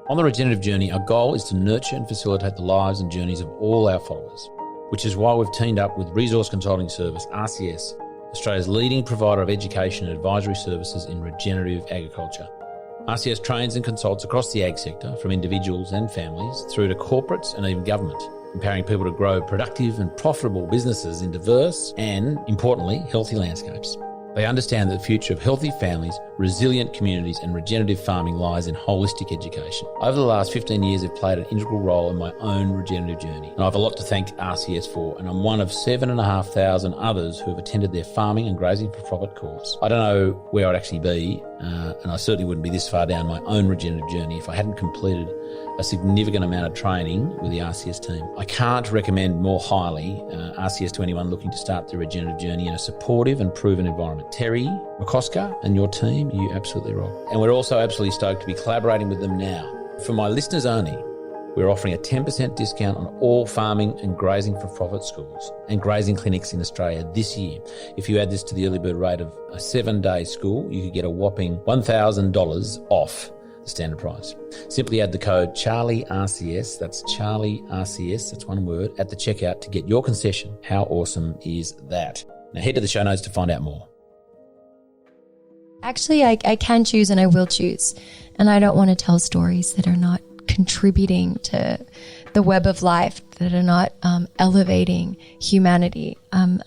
On the regenerative journey, our goal is to nurture and facilitate the lives and journeys of all our followers, which is why we've teamed up with resource consulting service RCS, Australia's leading provider of education and advisory services in regenerative agriculture. RCS trains and consults across the ag sector, from individuals and families through to corporates and even government, empowering people to grow productive and profitable businesses in diverse and, importantly, healthy landscapes. They understand that the future of healthy families, resilient communities and regenerative farming lies in holistic education. Over the last 15 years, I've played an integral role in my own regenerative journey, and I have a lot to thank RCS for, and I'm one of 7,500 others who have attended their farming and grazing for profit course. I don't know where I'd actually be, and I certainly wouldn't be this far down my own regenerative journey if I hadn't completed a significant amount of training with the RCS team. I can't recommend more highly RCS to anyone looking to start their regenerative journey in a supportive and proven environment. Terry McCosker and your team, you absolutely rock. And we're also absolutely stoked to be collaborating with them now. For my listeners only, we're offering a 10% discount on all farming and grazing for profit schools and grazing clinics in Australia this year. If you add this to the early bird rate of a 7-day school, you could get a whopping $1,000 off the standard price. Simply add the code CharlieRCS, that's CharlieRCS, that's one word, at the checkout to get your concession. How awesome is that? Now head to the show notes to find out more. Actually, I can choose and I will choose. And I don't want to tell stories that are not contributing to the web of life, that are not elevating humanity. I'm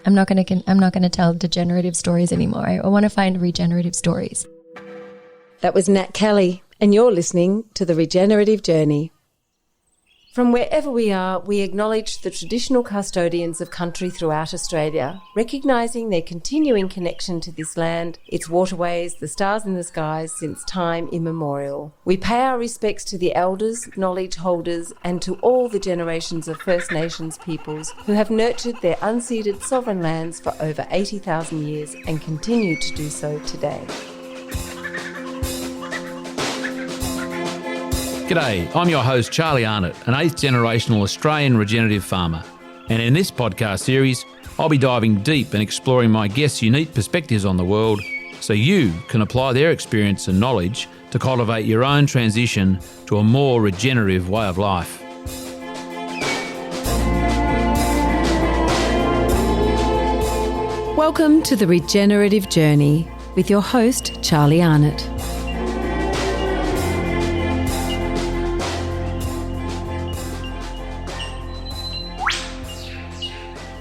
not going to tell degenerative stories anymore. I want to find regenerative stories. That was Nat Kelley, and you're listening to The Regenerative Journey. From wherever we are, we acknowledge the traditional custodians of country throughout Australia, recognising their continuing connection to this land, its waterways, the stars in the skies since time immemorial. We pay our respects to the elders, knowledge holders, and to all the generations of First Nations peoples who have nurtured their unceded sovereign lands for over 80,000 years and continue to do so today. G'day, I'm your host Charlie Arnott, an 8th generational Australian regenerative farmer. And in this podcast series, I'll be diving deep and exploring my guests' unique perspectives on the world so you can apply their experience and knowledge to cultivate your own transition to a more regenerative way of life. Welcome to The Regenerative Journey with your host, Charlie Arnott.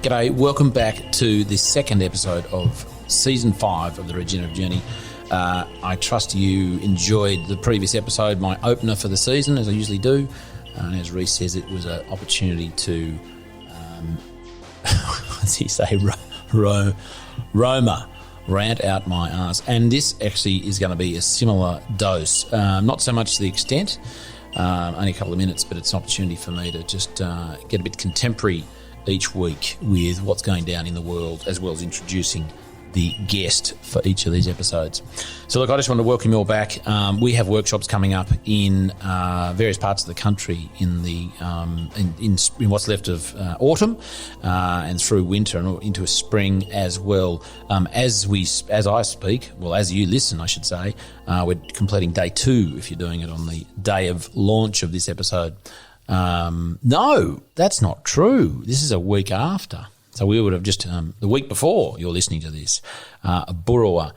G'day, welcome back to the second episode of Season 5 of The Regenerative Journey. I trust you enjoyed the previous episode, my opener for the season, as I usually do. And as Reece says, it was an opportunity to, what does he say, Roma, rant out my arse. And this actually is going to be a similar dose. Not so much to the extent, only a couple of minutes, but it's an opportunity for me to just get a bit contemporary each week with what's going down in the world, as well as introducing the guest for each of these episodes. So look, I just want to welcome you all back. We have workshops coming up in various parts of the country in the in what's left of autumn and through winter and into a spring as well. As I speak, well, as you listen, I should say, we're completing day 2 if you're doing it on the day of launch of this episode. No, that's not true. This is a week after. So we would have just, the week before you're listening to this, a Burrawa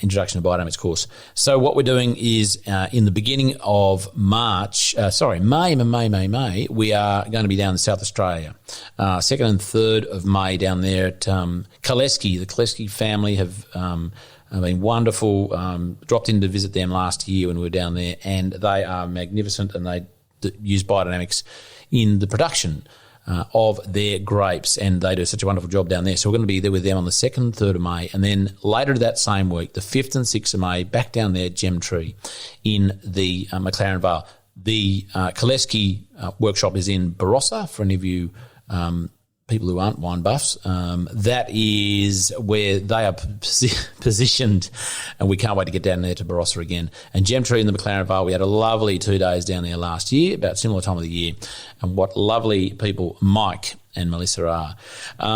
Introduction to Vitamix course. So what we're doing is in the beginning of May, we are going to be down in South Australia. 2nd and 3rd of May down there at Kelley. The Kelley family have been wonderful. Dropped in to visit them last year when we were down there, and they are magnificent, and they use biodynamics in the production of their grapes, and they do such a wonderful job down there. So we're going to be there with them on the 2nd and 3rd of May, and then later that same week, the 5th and 6th of May, back down there at Gemtree in the McLaren Vale. The Kelley workshop is in Barossa, for any of you people who aren't wine buffs. That is where they are positioned, and we can't wait to get down there to Barossa again. And Gemtree in the McLaren Vale, we had a lovely 2 days down there last year, about similar time of the year, and what lovely people Mike and Melissa are.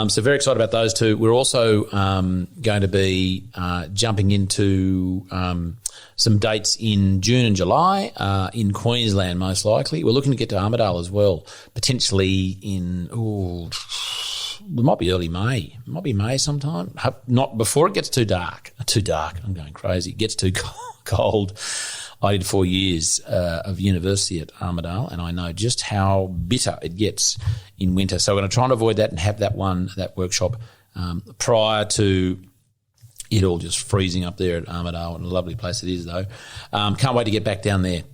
So very excited about those two. We're also going to be jumping into some dates in June and July in Queensland, most likely. We're looking to get to Armidale as well, potentially in, it might be early May. It might be May sometime. Not before it gets too dark. Too dark. I'm going crazy. It gets too cold. I did 4 years of university at Armidale, and I know just how bitter it gets in winter. So we're going to try and avoid that and have that workshop prior to it all just freezing up there at Armidale, and a lovely place it is, though. Can't wait to get back down there.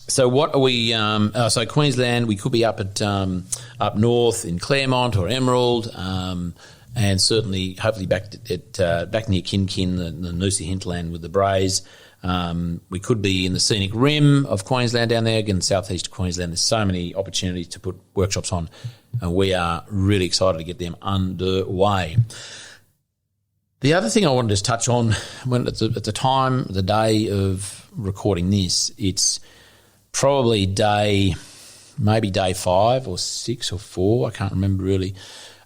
So what are we? So Queensland, we could be up at up north in Claremont or Emerald, and certainly, hopefully, back near Kin, the Noosa hinterland with the Braes. We could be in the scenic rim of Queensland down there, again, southeast Queensland. There's so many opportunities to put workshops on, and we are really excited to get them underway. The other thing I wanted to just touch on, when at the time, the day of recording this, it's probably maybe day 5 or 6 or 4, I can't remember really,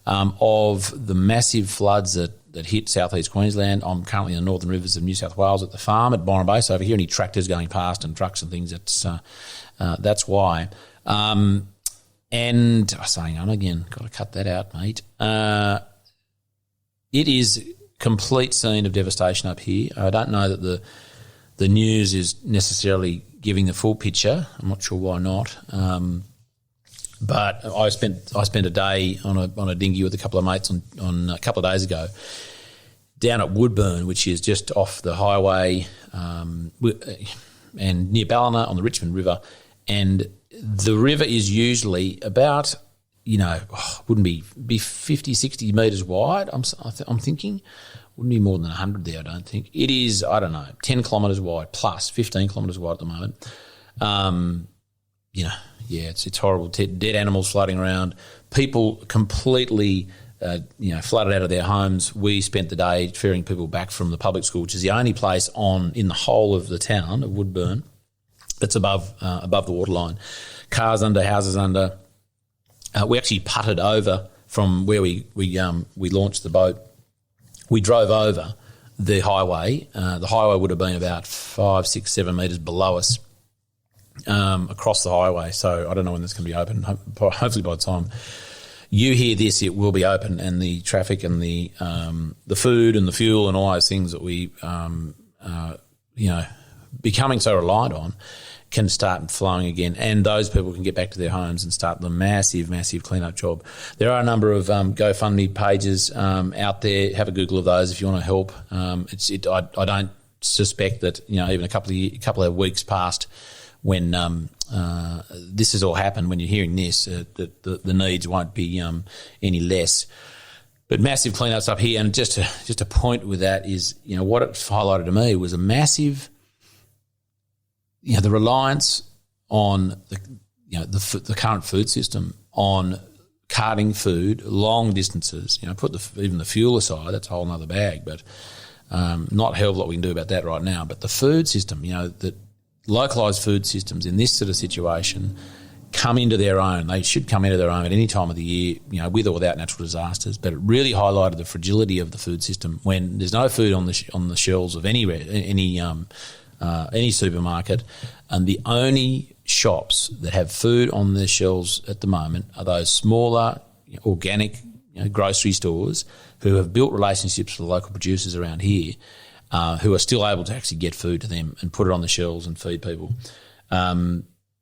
of the massive floods that hit southeast Queensland. I'm currently in the northern rivers of New South Wales at the farm at Byron Bay, so if you hear any tractors going past and trucks and things, that's why. And I was saying on again, got to cut that out, mate. It is complete scene of devastation up here. I don't know that the news is necessarily giving the full picture. I'm not sure why not. But I spent a day on a dinghy with a couple of mates on a couple of days ago down at Woodburn, which is just off the highway and near Ballina on the Richmond River. And the river is usually about, wouldn't be 50, 60 metres wide, I'm thinking. Wouldn't be more than 100 there, I don't think. It is, 10 kilometres wide plus 15 kilometres wide at the moment. It's horrible. Dead animals floating around, people completely, flooded out of their homes. We spent the day ferrying people back from the public school, which is the only place in the whole of the town of Woodburn that's above the waterline. Cars under, houses under. We actually putted over from where we launched the boat. We drove over the highway. The highway would have been about 5, 6, 7 metres below us across the highway. So I don't know when that's going to be open. Hopefully by the time you hear this, it will be open, and the traffic and the food and the fuel and all those things that we becoming so reliant on can start flowing again, and those people can get back to their homes and start the massive, massive cleanup job. There are a number of GoFundMe pages out there. Have a Google of those if you want to help. I don't suspect that even a couple of weeks past when this has all happened, when you're hearing this, that the needs won't be any less. But massive cleanups up here, and just a point with that is, what it highlighted to me was a massive. The reliance on the current food system on carting food long distances. Put even the fuel aside, that's a whole other bag. But not a hell of a lot we can do about that right now. But the food system, the localised food systems in this sort of situation come into their own. They should come into their own at any time of the year, with or without natural disasters. But it really highlighted the fragility of the food system when there's no food on the shelves of any supermarket, and the only shops that have food on their shelves at the moment are those smaller organic grocery stores who have built relationships with the local producers around here, who are still able to actually get food to them and put it on the shelves and feed people.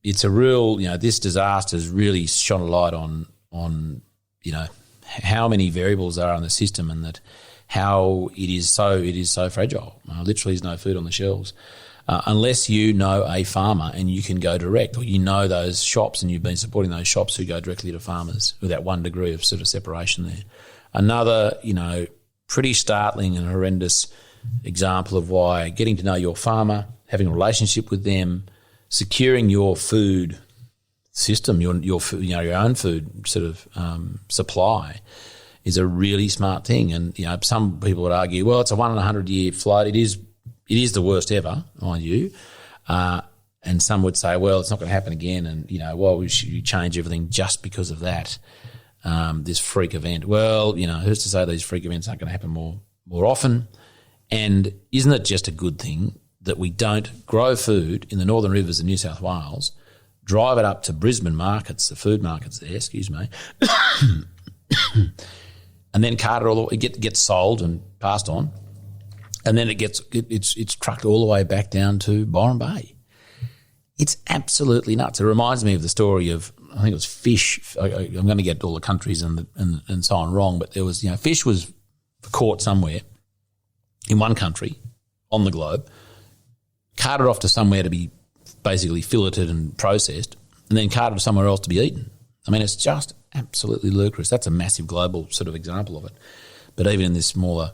It's a real, this disaster has really shone a light on how many variables there are in the system, and that how it is so fragile. Literally, there's no food on the shelves. Unless you know a farmer and you can go direct, or those shops and you've been supporting those shops who go directly to farmers with that 1 degree of sort of separation there. Another, pretty startling and horrendous example of why getting to know your farmer, having a relationship with them, securing your food system, your own food sort of supply is a really smart thing. And, some people would argue, well, it's a 1 in 100 year flood. It is the worst ever, mind you. And some would say, well, it's not going to happen again, and, why should you change everything just because of that, this freak event? Well, who's to say these freak events aren't going to happen more often? And isn't it just a good thing that we don't grow food in the northern rivers of New South Wales, drive it up to Brisbane markets, the food markets there, and then cart it all the way, it gets sold and passed on, and then it's trucked all the way back down to Byron Bay. It's absolutely nuts. It reminds me of the story of, I think it was fish. I'm going to get all the countries and so on wrong, but there was, fish was caught somewhere in one country on the globe, carted off to somewhere to be basically filleted and processed, and then carted somewhere else to be eaten. I mean, it's just absolutely ludicrous. That's a massive global sort of example of it. But even in this smaller,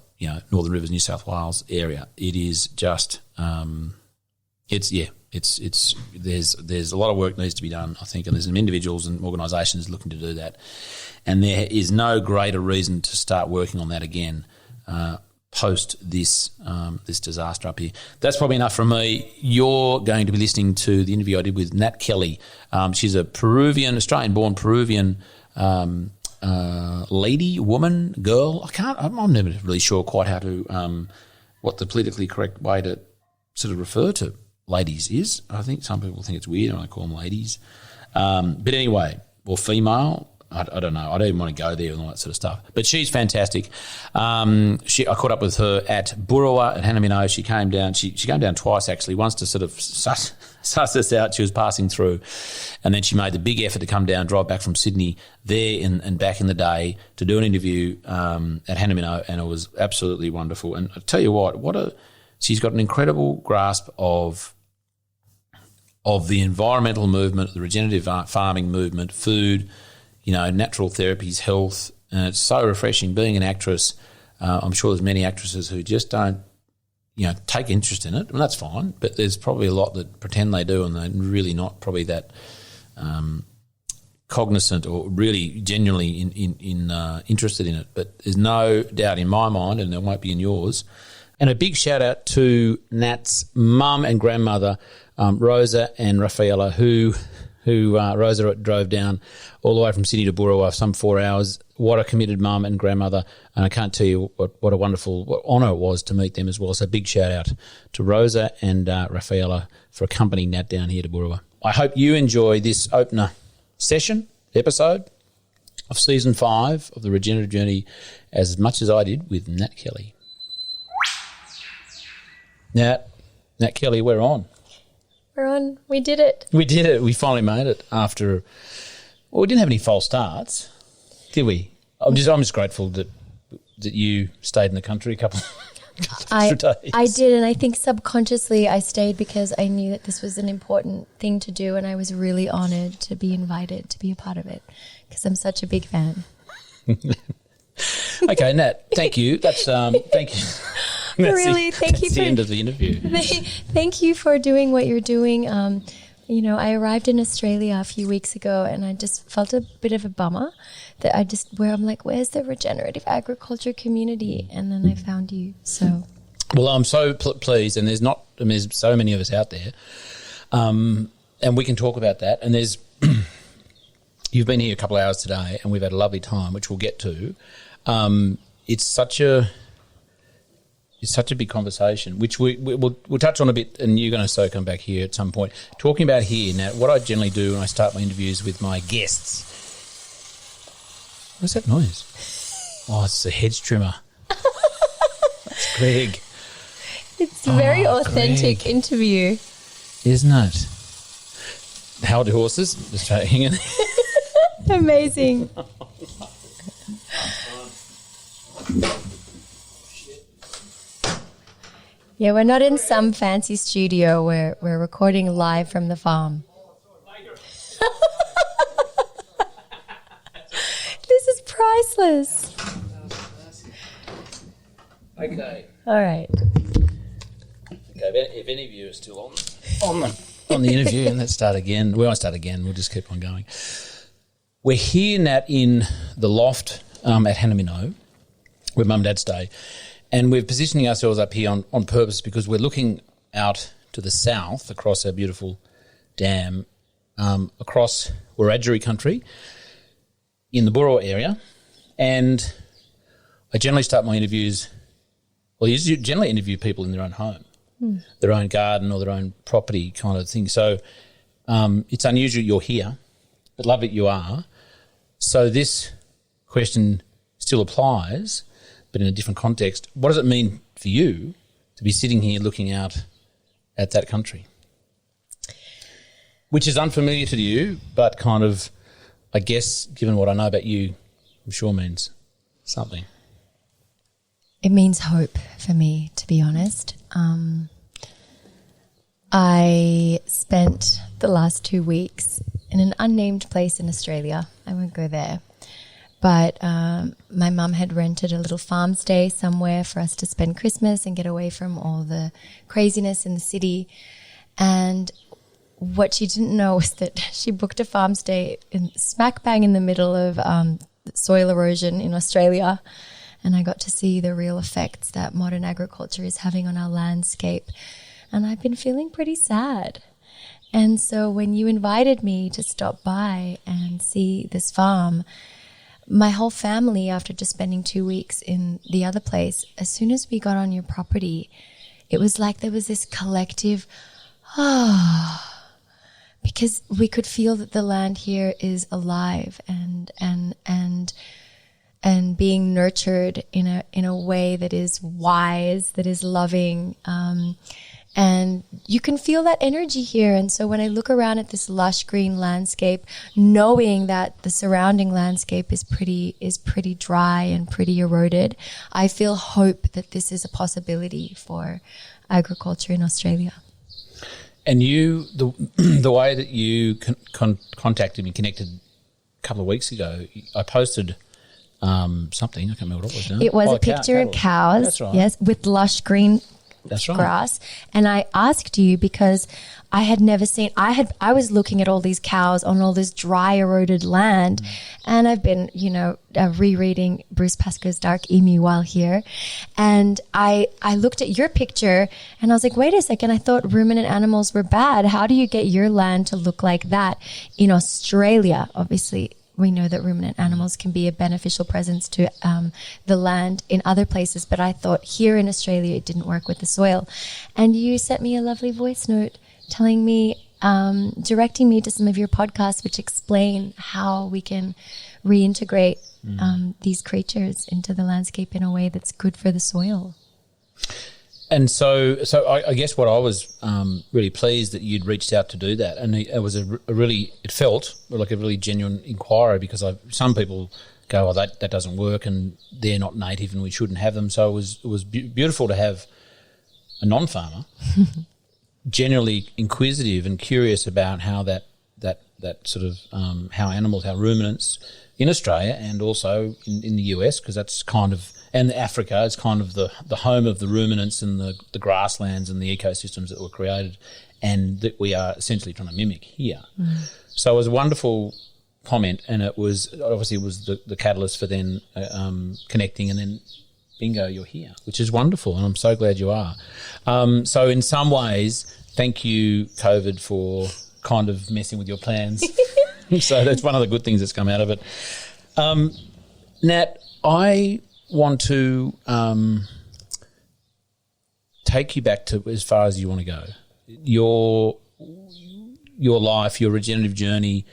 Northern Rivers, New South Wales area, it is just, there's a lot of work needs to be done, I think, and there's some individuals and organisations looking to do that. And there is no greater reason to start working on that again post this disaster up here. That's probably enough from me. You're going to be listening to the interview I did with Nat Kelley. She's a Australian-born Peruvian lady, woman, girl. I'm never really sure quite how to what the politically correct way to sort of refer to ladies is. I think some people think it's weird when I call them ladies. But anyway, or female. I don't know. I don't even want to go there and all that sort of stuff. But she's fantastic. I caught up with her at Burrawa at Hanaminno. She came down. She came down twice actually. Once to sort of suss us out. She was passing through, and then she made the big effort to come down, drive back from Sydney there and back in the day to do an interview at Hanaminno, and it was absolutely wonderful. And I tell you what, she's got an incredible grasp of the environmental movement, the regenerative farming movement, food, natural therapies, health, and it's so refreshing. Being an actress, I'm sure there's many actresses who just don't, take interest in it. And that's fine, but there's probably a lot that pretend they do and they're really not probably that cognizant or really genuinely interested in it. But there's no doubt in my mind, and there won't be in yours. And a big shout out to Nat's mum and grandmother, Rosa and Rafaela, who Rosa drove down all the way from Sydney to Burrawa, some 4 hours. What a committed mum and grandmother. And I can't tell you what a wonderful honour it was to meet them as well. So big shout out to Rosa and Rafaela for accompanying Nat down here to Burrawa. I hope you enjoy this opener episode of Season 5 of the Regenerative Journey as much as I did with Nat Kelley. Nat Kelley, we're on. We're on. We did it. We finally made it after. Well, we didn't have any false starts, did we? I'm just grateful that you stayed in the country a couple extra days. I did, and I think subconsciously I stayed because I knew that this was an important thing to do, and I was really honoured to be invited to be a part of it because I'm such a big fan. Okay, Nat, thank you. Thank you. Thank you for the the end of the interview. Thank you for doing what you're doing. I arrived in Australia a few weeks ago, and I just felt a bit of a bummer that where I'm like, where's the regenerative agriculture community? And then I found you. So, well, I'm so pleased, and there's so many of us out there, and we can talk about that. And you've been here a couple of hours today, and we've had a lovely time, which we'll get to. It's such a big conversation, which we'll touch on a bit, and you're going to come back here at some point. Talking about here, now, what I generally do when I start my interviews with my guests. What's that noise? Oh, it's the hedge trimmer. That's Greg. It's a very authentic Greg. Interview. Isn't it? How are the horses? Just hanging. Amazing. Yeah, we're not in some fancy studio. We're recording live from the farm. This is priceless. Okay. All right. Okay, if any of you are still on the interview, and let's start again. We won't start again. We'll just keep on going. We're here, Nat, in the loft at Hanaminno, where Mum and Dad stay. And we're positioning ourselves up here on purpose because we're looking out to the south across our beautiful dam, across Wiradjuri country in the Burrawa area. And I generally start my interviews, you generally interview people in their own home. their own garden or their own property kind of thing. So it's unusual you're here, but love that you are. So this question still applies, but in a different context. What does it mean for you to be sitting here looking out at that country, which is unfamiliar to you, but kind of, I guess, given what I know about you, I'm sure means something? It means hope for me, to be honest. I spent the last 2 weeks in an unnamed place in Australia. I won't go there. But my mum had rented a little farm stay somewhere for us to spend Christmas and get away from all the craziness in the city. And what she didn't know was that she booked a farm stay smack bang in the middle of soil erosion in Australia. And I got to see the real effects that modern agriculture is having on our landscape. And I've been feeling pretty sad. And so when you invited me to stop by and see this farm, my whole family, after just spending 2 weeks in the other place, as soon as we got on your property, it was like there was this collective, because we could feel that the land here is alive and being nurtured in a way that is wise, that is loving, and you can feel that energy here. And so when I look around at this lush green landscape, knowing that the surrounding landscape is pretty dry and pretty eroded, I feel hope that this is a possibility for agriculture in Australia. And you, the way that you contacted me, connected a couple of weeks ago, I posted something. I can't remember what it was now. It was a picture of cows, that's right. Yes, with lush green That's right. grass. And I asked you because I had never seen, I was looking at all these cows on all this dry, eroded land. And I've been, rereading Bruce Pascoe's Dark Emu while here. And I looked at your picture and I was like, wait a second, I thought ruminant animals were bad. How do you get your land to look like that in Australia? Obviously, we know that ruminant animals can be a beneficial presence to the land in other places, but I thought here in Australia it didn't work with the soil. And you sent me a lovely voice note telling me, directing me to some of your podcasts which explain how we can reintegrate these creatures into the landscape in a way that's good for the soil. And so I guess what I was really pleased that you'd reached out to do that, and it was it felt like a really genuine inquiry, because some people go, oh, that doesn't work and they're not native and we shouldn't have them. So it was beautiful to have a non-farmer generally inquisitive and curious about how that sort of how animals, how ruminants in Australia and also in the US, because that's kind of, and Africa is kind of the home of the ruminants and the grasslands and the ecosystems that were created and that we are essentially trying to mimic here. So it was a wonderful comment, and it was the catalyst for then connecting, and then bingo, you're here, which is wonderful, and I'm so glad you are. So in some ways, thank you, COVID, for kind of messing with your plans. So that's one of the good things that's come out of it. Nat, I want to take you back to as far as you want to go. Your life, your regenerative journey.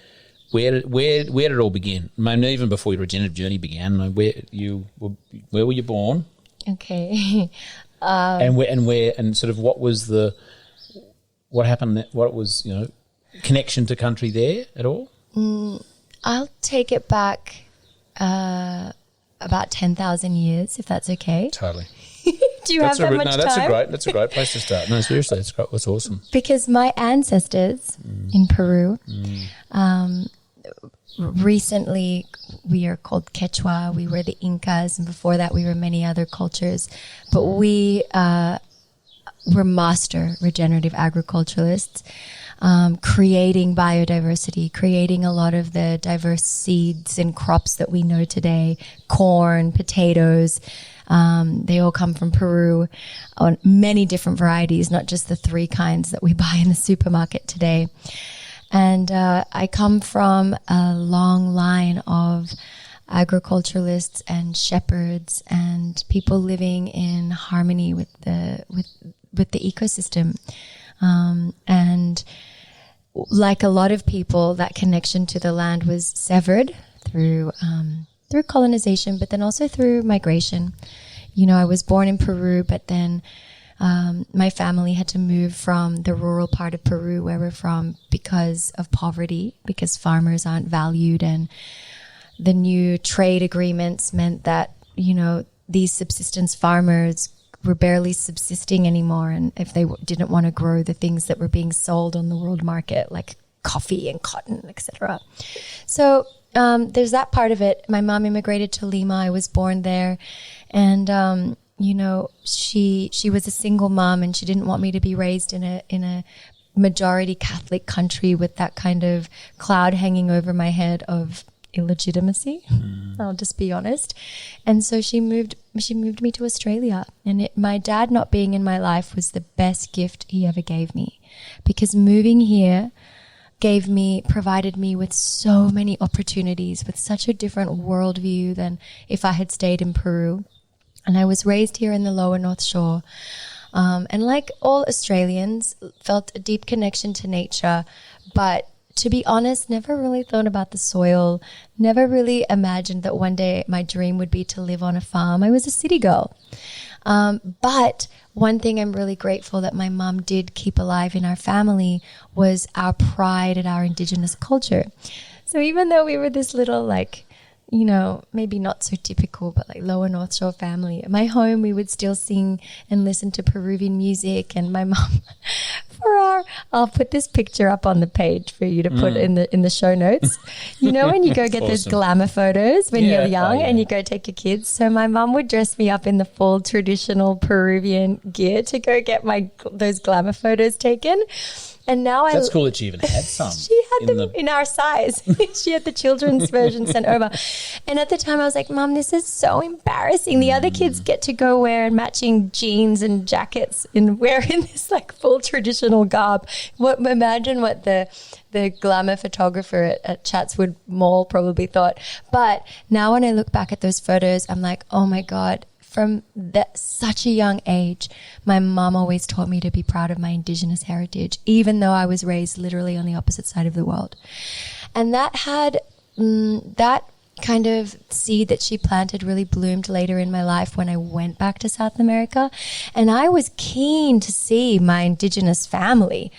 Where did it all begin? I mean, even before your regenerative journey began, where were you born? Okay. And sort of what happened? What was connection to country there at all? I'll take it back about 10,000 years, if that's okay. Totally. Do you have that much time? That's a great place to start. No, seriously, that's great. That's awesome. Because my ancestors in Peru, recently we are called Quechua. We were the Incas, and before that we were many other cultures. But we were master regenerative agriculturalists, creating biodiversity, creating a lot of the diverse seeds and crops that we know today, corn, potatoes. They all come from Peru on many different varieties, not just the 3 kinds that we buy in the supermarket today. And I come from a long line of agriculturalists and shepherds and people living in harmony with the ecosystem. And like a lot of people, that connection to the land was severed through colonization, but then also through migration. You know, I was born in Peru, but then my family had to move from the rural part of Peru where we're from because of poverty, because farmers aren't valued, and the new trade agreements meant that, you know, these subsistence farmers were barely subsisting anymore, and if they didn't want to grow the things that were being sold on the world market, like coffee and cotton, etc. So there's that part of it. My mom immigrated to Lima. I was born there, and you know, she was a single mom, and she didn't want me to be raised in a majority Catholic country with that kind of cloud hanging over my head of illegitimacy. I'll just be honest. And so she moved me to Australia, and my dad not being in my life was the best gift he ever gave me, because moving here provided me with so many opportunities, with such a different worldview than if I had stayed in Peru. And I was raised here in the lower North Shore. And like all Australians, felt a deep connection to nature, but to be honest, never really thought about the soil, never really imagined that one day my dream would be to live on a farm. I was a city girl. But one thing I'm really grateful that my mom did keep alive in our family was our pride at our indigenous culture. So even though we were this little, like, you know, maybe not so typical, but like lower North Shore family, at my home we would still sing and listen to Peruvian music. And my mom, I'll put this picture up on the page for you to put in the show notes. You know, when you go get those glamour photos when you're young and you go take your kids. So my mom would dress me up in the full traditional Peruvian gear to go get those glamour photos taken. And now that's cool that she even had some. She had them in our size. She had the children's version sent over. And at the time I was like, Mom, this is so embarrassing. The other kids get to go wear matching jeans and jackets and wearing this like full traditional garb. Imagine what the glamour photographer at Chatswood Mall probably thought. But now when I look back at those photos, I'm like, oh my God, from such a young age, my mom always taught me to be proud of my indigenous heritage, even though I was raised literally on the opposite side of the world. And that had that kind of seed that she planted really bloomed later in my life when I went back to South America. And I was keen to see my indigenous family.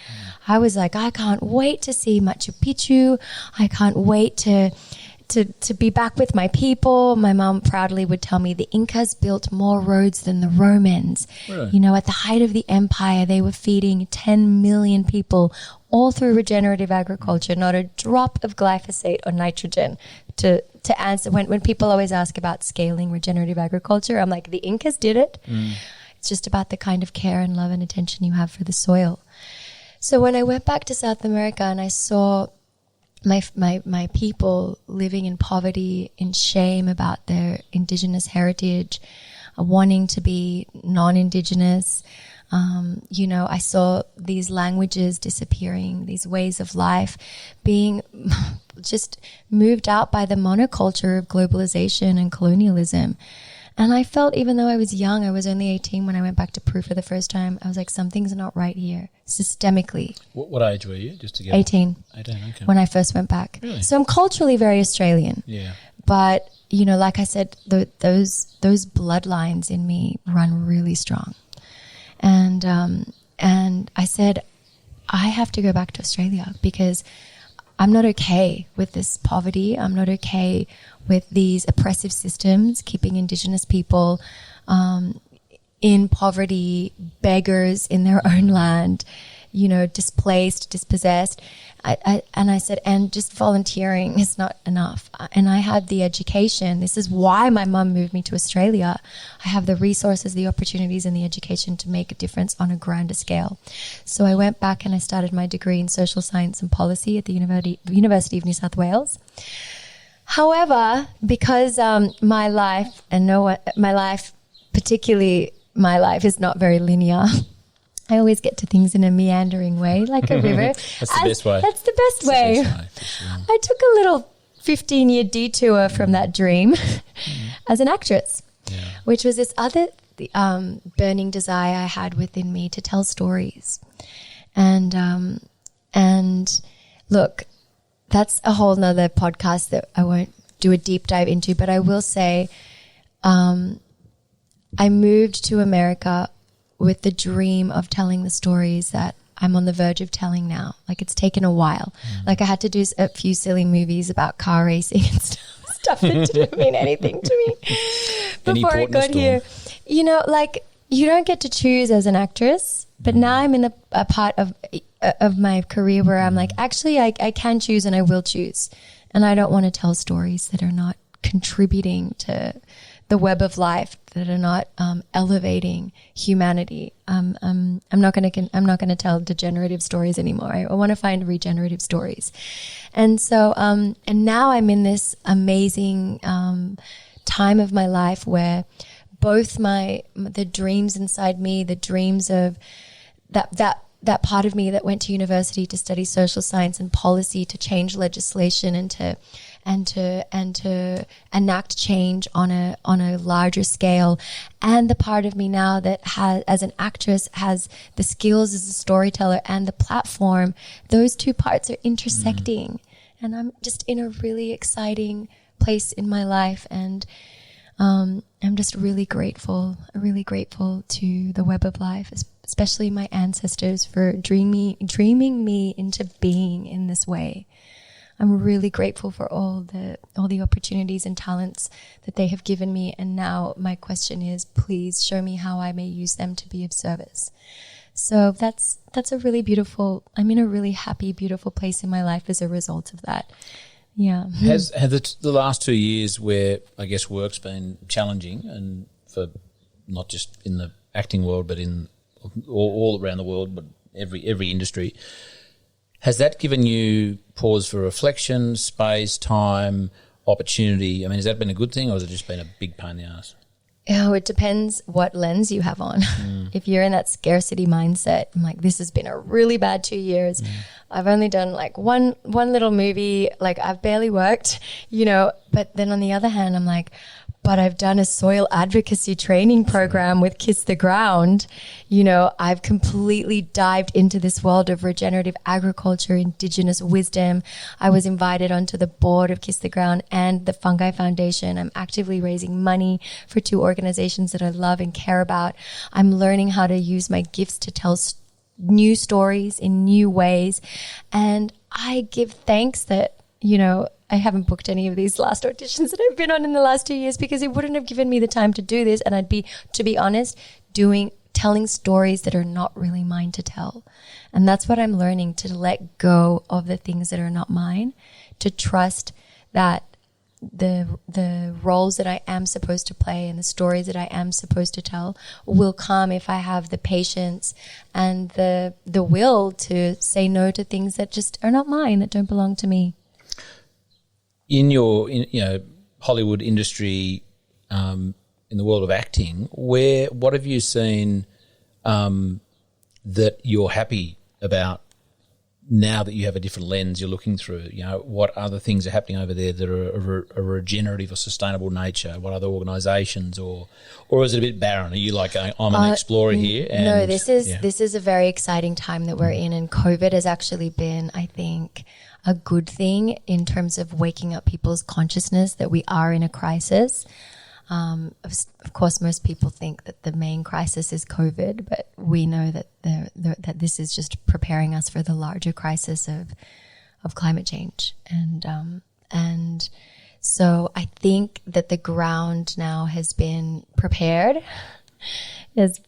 I was like, I can't wait to see Machu Picchu. I can't wait to be back with my people. My mom proudly would tell me the Incas built more roads than the Romans. Really? You know, at the height of the empire, they were feeding 10 million people all through regenerative agriculture, not a drop of glyphosate or nitrogen. To answer, when people always ask about scaling regenerative agriculture, I'm like, the Incas did it. It's just about the kind of care and love and attention you have for the soil. So when I went back to South America and I saw my people living in poverty, in shame about their indigenous heritage, wanting to be non-indigenous. You know, I saw these languages disappearing, these ways of life being just moved out by the monoculture of globalization and colonialism. And I felt, even though I was young, I was only 18 when I went back to Peru for the first time, I was like, something's not right here, systemically. What age were you? Just to get 18. 18, okay. When I first went back. Really? So I'm culturally very Australian. Yeah. But, you know, like I said, those bloodlines in me run really strong. And I said, I have to go back to Australia because I'm not okay with this poverty. I'm not okay with these oppressive systems keeping Indigenous people in poverty, beggars in their own land, you know, displaced, dispossessed. And I said, and just volunteering is not enough. And I had the education. This is why my mum moved me to Australia. I have the resources, the opportunities, and the education to make a difference on a grander scale. So I went back and I started my degree in social science and policy at the University of New South Wales. However, because my life, particularly my life, is not very linear. I always get to things in a meandering way, like a river. That's the best way. That's the best way. I took a little 15-year detour from that dream as an actress, which was this the burning desire I had within me to tell stories. And look, that's a whole nother podcast that I won't do a deep dive into, but I will say I moved to America with the dream of telling the stories that I'm on the verge of telling now. Like, it's taken a while. Like, I had to do a few silly movies about car racing and stuff that didn't mean anything to me before I got here. You know, like, you don't get to choose as an actress, but now I'm in a part of my career where I'm like, actually, I can choose and I will choose. And I don't want to tell stories that are not contributing to the web of life, that are not elevating humanity. I'm not going to tell degenerative stories anymore. I want to find regenerative stories. And so, and now I'm in this amazing time of my life where both the dreams inside me, the dreams of that part of me that went to university to study social science and policy, to change legislation and to enact change on a larger scale, and the part of me now that has, as an actress, has the skills as a storyteller and the platform. Those two parts are intersecting, and I'm just in a really exciting place in my life, and I'm just really grateful to the web of life, especially my ancestors, for dreaming me into being in this way. I'm really grateful for all the opportunities and talents that they have given me. And now my question is, please show me how I may use them to be of service. So that's a really beautiful, I'm in a really happy, beautiful place in my life as a result of that. Yeah. Has the last 2 years, where I guess work's been challenging, and for not just in the acting world, but in all around the world, but every industry, has that given you pause for reflection, space, time, opportunity? I mean, has that been a good thing, or has it just been a big pain in the ass? Oh, it depends what lens you have on. If you're in that scarcity mindset, I'm like, this has been a really bad 2 years. I've only done like one little movie, like I've barely worked, you know. But then on the other hand, I'm like, but I've done a soil advocacy training program with Kiss the Ground. You know, I've completely dived into this world of regenerative agriculture, indigenous wisdom. I was invited onto the board of Kiss the Ground and the Fungi Foundation. I'm actively raising money for 2 organizations that I love and care about. I'm learning how to use my gifts to tell new stories in new ways. And I give thanks that, you know, I haven't booked any of these last auditions that I've been on in the last 2 years, because it wouldn't have given me the time to do this. And I'd be, to be honest, telling stories that are not really mine to tell. And that's what I'm learning, to let go of the things that are not mine, to trust that the roles that I am supposed to play and the stories that I am supposed to tell will come if I have the patience and the will to say no to things that just are not mine, that don't belong to me. In your Hollywood industry, in the world of acting, what have you seen that you're happy about now that you have a different lens you're looking through? You know, what other things are happening over there that are a regenerative or sustainable nature? What other organisations, or is it a bit barren? Are you like, I'm an explorer here? And, no, this is a very exciting time that we're in, and COVID has actually been, I think, a good thing in terms of waking up people's consciousness that we are in a crisis. Of course, most people think that the main crisis is COVID, but we know that that this is just preparing us for the larger crisis of climate change. And so I think that the ground now has been prepared. As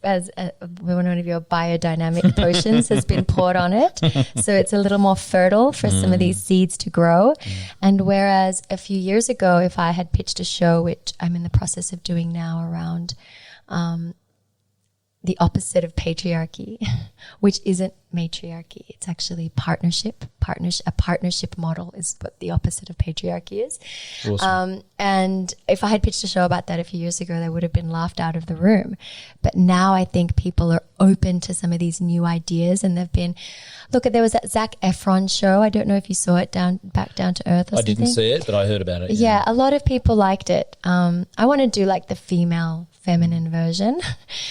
one of your biodynamic potions has been poured on it. So it's a little more fertile for some of these seeds to grow. And whereas a few years ago, if I had pitched a show, which I'm in the process of doing now, around the opposite of patriarchy, which isn't matriarchy, it's actually partnership. A partnership model is what the opposite of patriarchy is. Awesome. And if I had pitched a show about that a few years ago, they would have been laughed out of the room. But now I think people are open to some of these new ideas, and they've been, there was that Zac Efron show. I don't know if you saw it, Back Down to Earth or something. I didn't see it, but I heard about it. Yeah, a lot of people liked it. I want to do like the female feminine version.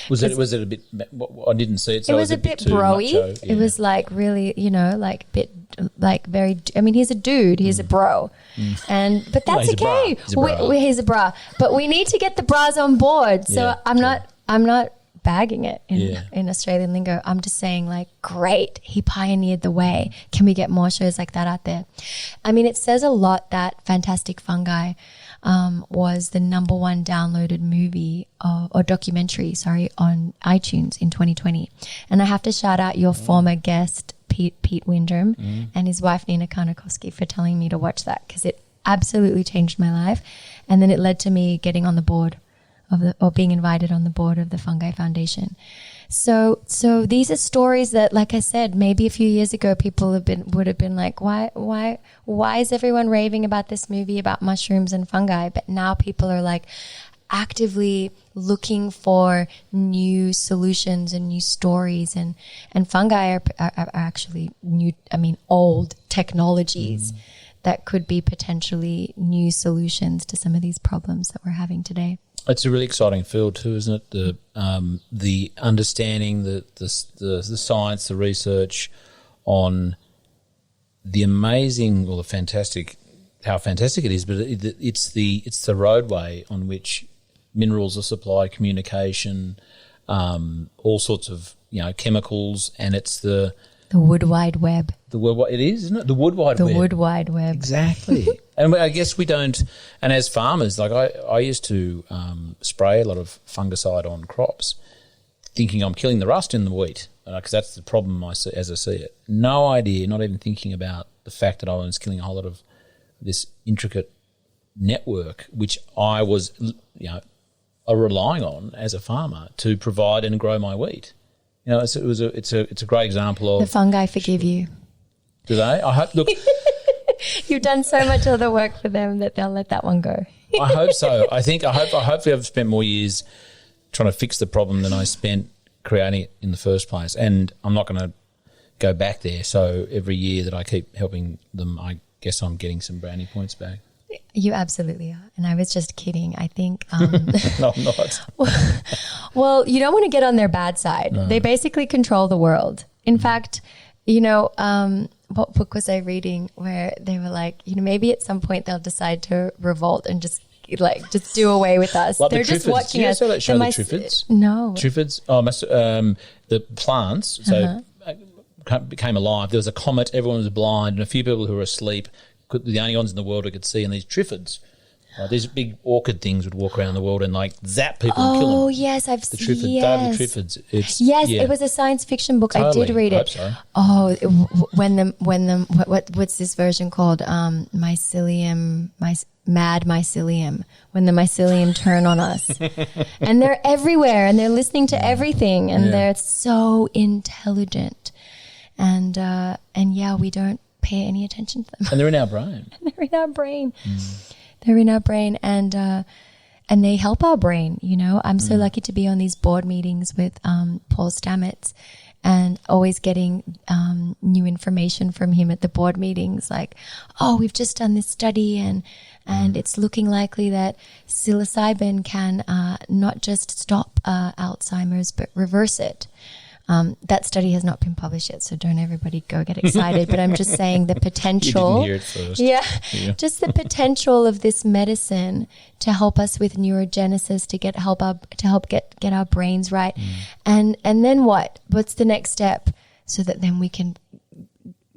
Was it a bit? I didn't see it. So it was a bit bro-y. Yeah. It was like really, like a bit like very. I mean, he's a dude. He's a bro, but that's okay. He's a bra. But we need to get the bras on board. So I'm not bagging it in Australian lingo. I'm just saying, like, great, he pioneered the way. Can we get more shows like that out there? I mean, it says a lot that Fantastic Fungi was the #1 downloaded movie or documentary, on iTunes in 2020. And I have to shout out your former guest, Pete Windrum, and his wife, Nina Karnakoski, for telling me to watch that, because it absolutely changed my life. And then it led to me getting on the board or being invited on the board of the Fungi Foundation. So these are stories that, like I said, maybe a few years ago people would have been like, why is everyone raving about this movie about mushrooms and fungi? But now people are like actively looking for new solutions and new stories, and fungi are actually old technologies that could be potentially new solutions to some of these problems that we're having today. It's a really exciting field too, isn't it? The understanding, the science, the research on the amazing or the fantastic, how fantastic it is, but it's the roadway on which minerals are supplied, communication, all sorts of chemicals, and it's the Wood Wide Web. It is, isn't it? The Wood Wide Web. The Wood Wide Web. Exactly. And I guess we don't, and as farmers, like I used to spray a lot of fungicide on crops, thinking I'm killing the rust in the wheat, because that's the problem as I see it. No idea, not even thinking about the fact that I was killing a whole lot of this intricate network, which I was, relying on as a farmer to provide and grow my wheat. It's a great example of the fungi forgive you. Do they? I hope. Look, you've done so much other work for them that they'll let that one go. I hope so. I hope I've spent more years trying to fix the problem than I spent creating it in the first place. And I'm not going to go back there. So every year that I keep helping them, I guess I'm getting some brownie points back. You absolutely are. And I was just kidding. I think... No, I'm not. Well, you don't want to get on their bad side. No. They basically control the world. In fact, what book was I reading where they were like, maybe at some point they'll decide to revolt and just do away with us. Like They're the just watching us. Do you know that show, the Triffids? No. Triffids? The plants. So became alive. There was a comet. Everyone was blind, and a few people who were asleep. The only ones in the world who could see, and these Triffids, these big orchid things would walk around the world and zap people and kill them. Oh yes, I've seen David Triffids. It was a science fiction book. Totally. I did read it. So. Oh, what's this version called? Mycelium, mad mycelium. When the mycelium turn on us, and they're everywhere, and they're listening to everything, and they're so intelligent, and we don't pay any attention to them. And they're in our brain. They're in our brain, and they help our brain. I'm so lucky to be on these board meetings with Paul Stamets, and always getting new information from him at the board meetings. Like, we've just done this study, and it's looking likely that psilocybin can not just stop Alzheimer's but reverse it. That study has not been published yet, so don't everybody go get excited. But I'm just saying the potential. You didn't hear it first. Yeah, just the potential of this medicine to help us with neurogenesis, to help get our brains right, and then what? What's the next step? So that then we can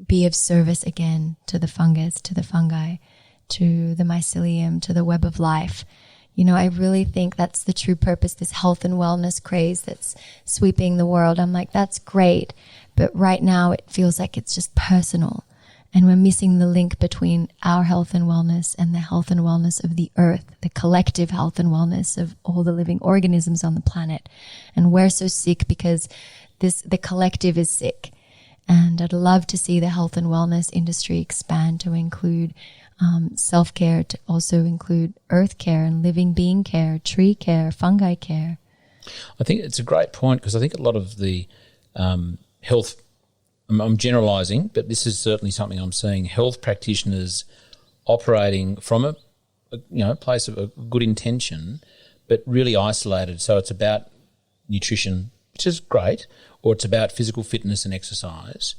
be of service again to the fungus, to the fungi, to the mycelium, to the web of life. I really think that's the true purpose, this health and wellness craze that's sweeping the world. I'm like, that's great. But right now it feels like it's just personal. And we're missing the link between our health and wellness and the health and wellness of the earth, the collective health and wellness of all the living organisms on the planet. And we're so sick because the collective is sick. And I'd love to see the health and wellness industry expand to include self-care, to also include earth care and living being care, tree care, fungi care. I think it's a great point, because I think a lot of the health, I'm generalising, but this is certainly something I'm seeing, health practitioners operating from a place of a good intention, but really isolated. So it's about nutrition, which is great, or it's about physical fitness and exercise,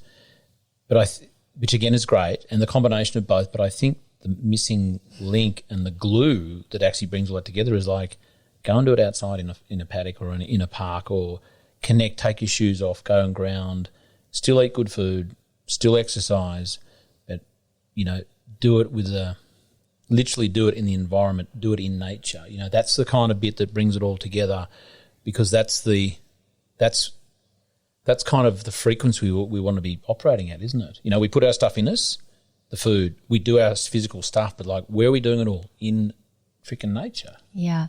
but which again is great, and the combination of both. But I think the missing link and the glue that actually brings all that together is like, go and do it outside in a paddock or in a park, or connect, take your shoes off, go and ground, still eat good food, still exercise, but, do it literally do it in the environment, do it in nature. That's the kind of bit that brings it all together, because that's kind of the frequency we want to be operating at, isn't it? We put our stuff in us, the food, we do our physical stuff, but like, where are we doing it all? In freaking nature. Yeah.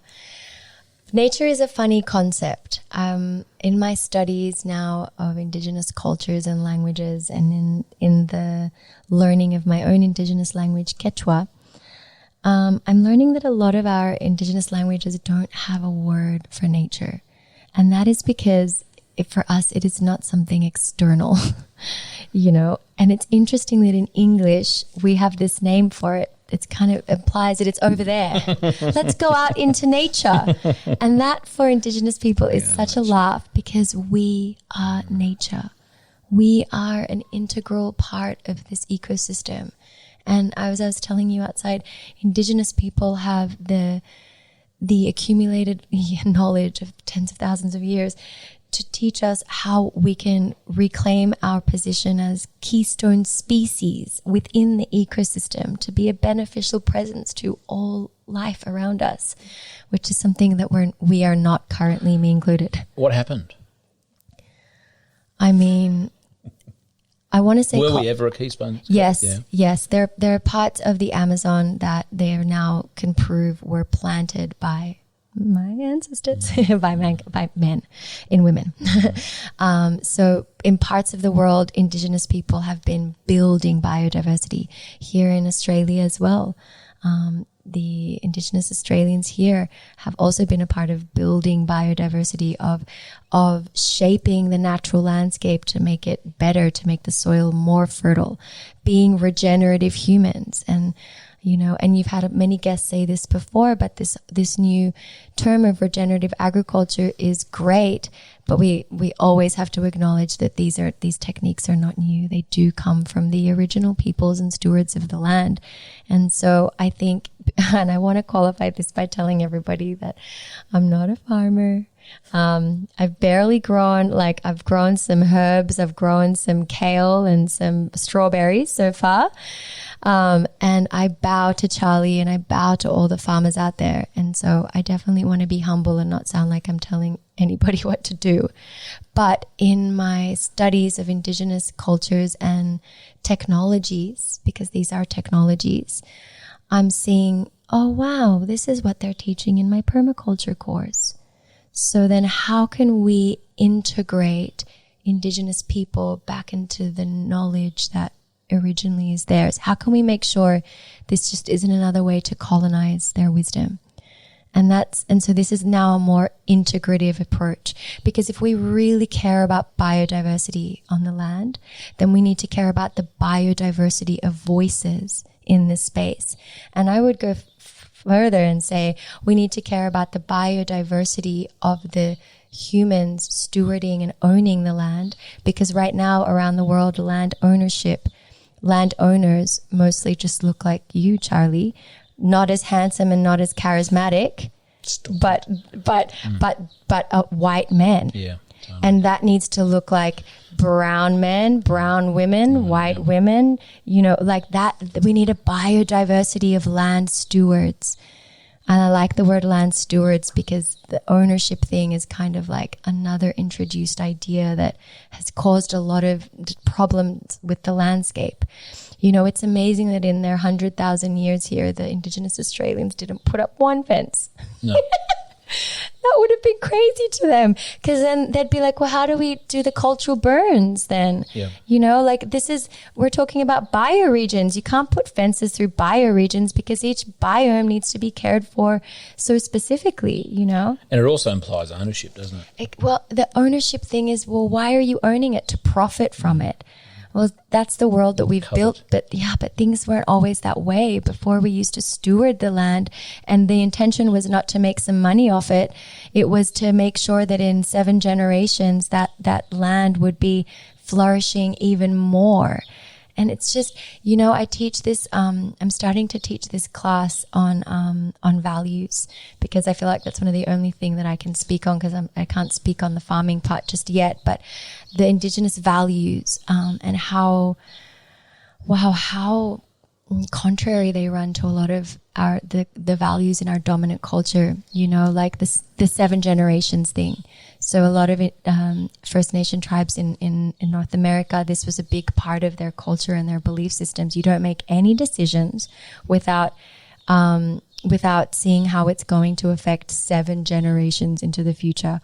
Nature is a funny concept. In my studies now of Indigenous cultures and languages, and in the learning of my own Indigenous language, Quechua, I'm learning that a lot of our Indigenous languages don't have a word for nature. And that is because for us, it is not something external, And it's interesting that in English, we have this name for it. It kind of implies that it's over there. Let's go out into nature. And that for Indigenous people is such a laugh, because we are nature. We are an integral part of this ecosystem. And as I was telling you outside, Indigenous people have the accumulated knowledge of tens of thousands of years to teach us how we can reclaim our position as keystone species within the ecosystem, to be a beneficial presence to all life around us, which is something that we are not currently, me included. What happened? I mean, I want to say... Were we ever a keystone? Yes, yes. There are parts of the Amazon that they are now can prove were planted by my ancestors, by men in women. So in parts of the world, Indigenous people have been building biodiversity. Here in Australia as well. The Indigenous Australians here have also been a part of building biodiversity, of shaping the natural landscape to make it better, to make the soil more fertile, being regenerative humans. And you've had many guests say this before, but this new term of regenerative agriculture is great, but we always have to acknowledge that these techniques are not new. They do come from the original peoples and stewards of the land. And so I think, and I want to qualify this by telling everybody that I'm not a farmer. I've barely grown, I've grown some herbs, I've grown some kale and some strawberries so far. And I bow to Charlie and I bow to all the farmers out there. And so I definitely want to be humble and not sound like I'm telling anybody what to do. But in my studies of Indigenous cultures and technologies, because these are technologies, I'm seeing, oh, wow, this is what they're teaching in my permaculture course. So then how can we integrate Indigenous people back into the knowledge that originally is theirs? How can we make sure this just isn't another way to colonize their wisdom? And so this is now a more integrative approach, because if we really care about biodiversity on the land, then we need to care about the biodiversity of voices in this space. And I would go further and say we need to care about the biodiversity of the humans stewarding and owning the land, because right now around the world, landowners mostly just look like you, Charlie, not as handsome and not as charismatic, but white men. Yeah. Totally. And that needs to look like brown men, brown women, white women, like that. We need a biodiversity of land stewards. And I like the word land stewards because the ownership thing is kind of like another introduced idea that has caused a lot of problems with the landscape. It's amazing that in their 100,000 years here, the Indigenous Australians didn't put up one fence. No. That would have been crazy to them, because then they'd be like, well, how do we do the cultural burns then? Yeah. We're talking about bioregions. You can't put fences through bioregions because each biome needs to be cared for so specifically, And it also implies ownership, doesn't it? Well, the ownership thing is, well, why are you owning it? To profit from it. Well, that's the world that we've covered. built. But things weren't always that way. Before, we used to steward the land, and the intention was not to make some money off it. It was to make sure that in 7 generations that land would be flourishing even more. And it's just, I teach this, I'm starting to teach this class on values, because I feel like that's one of the only thing that I can speak on, because I can't speak on the farming part just yet, but the indigenous values, and how contrary they run to a lot of the values in our dominant culture, like the 7 generations thing. So a lot of it, First Nation tribes in North America, this was a big part of their culture and their belief systems. You don't make any decisions without seeing how it's going to affect 7 generations into the future.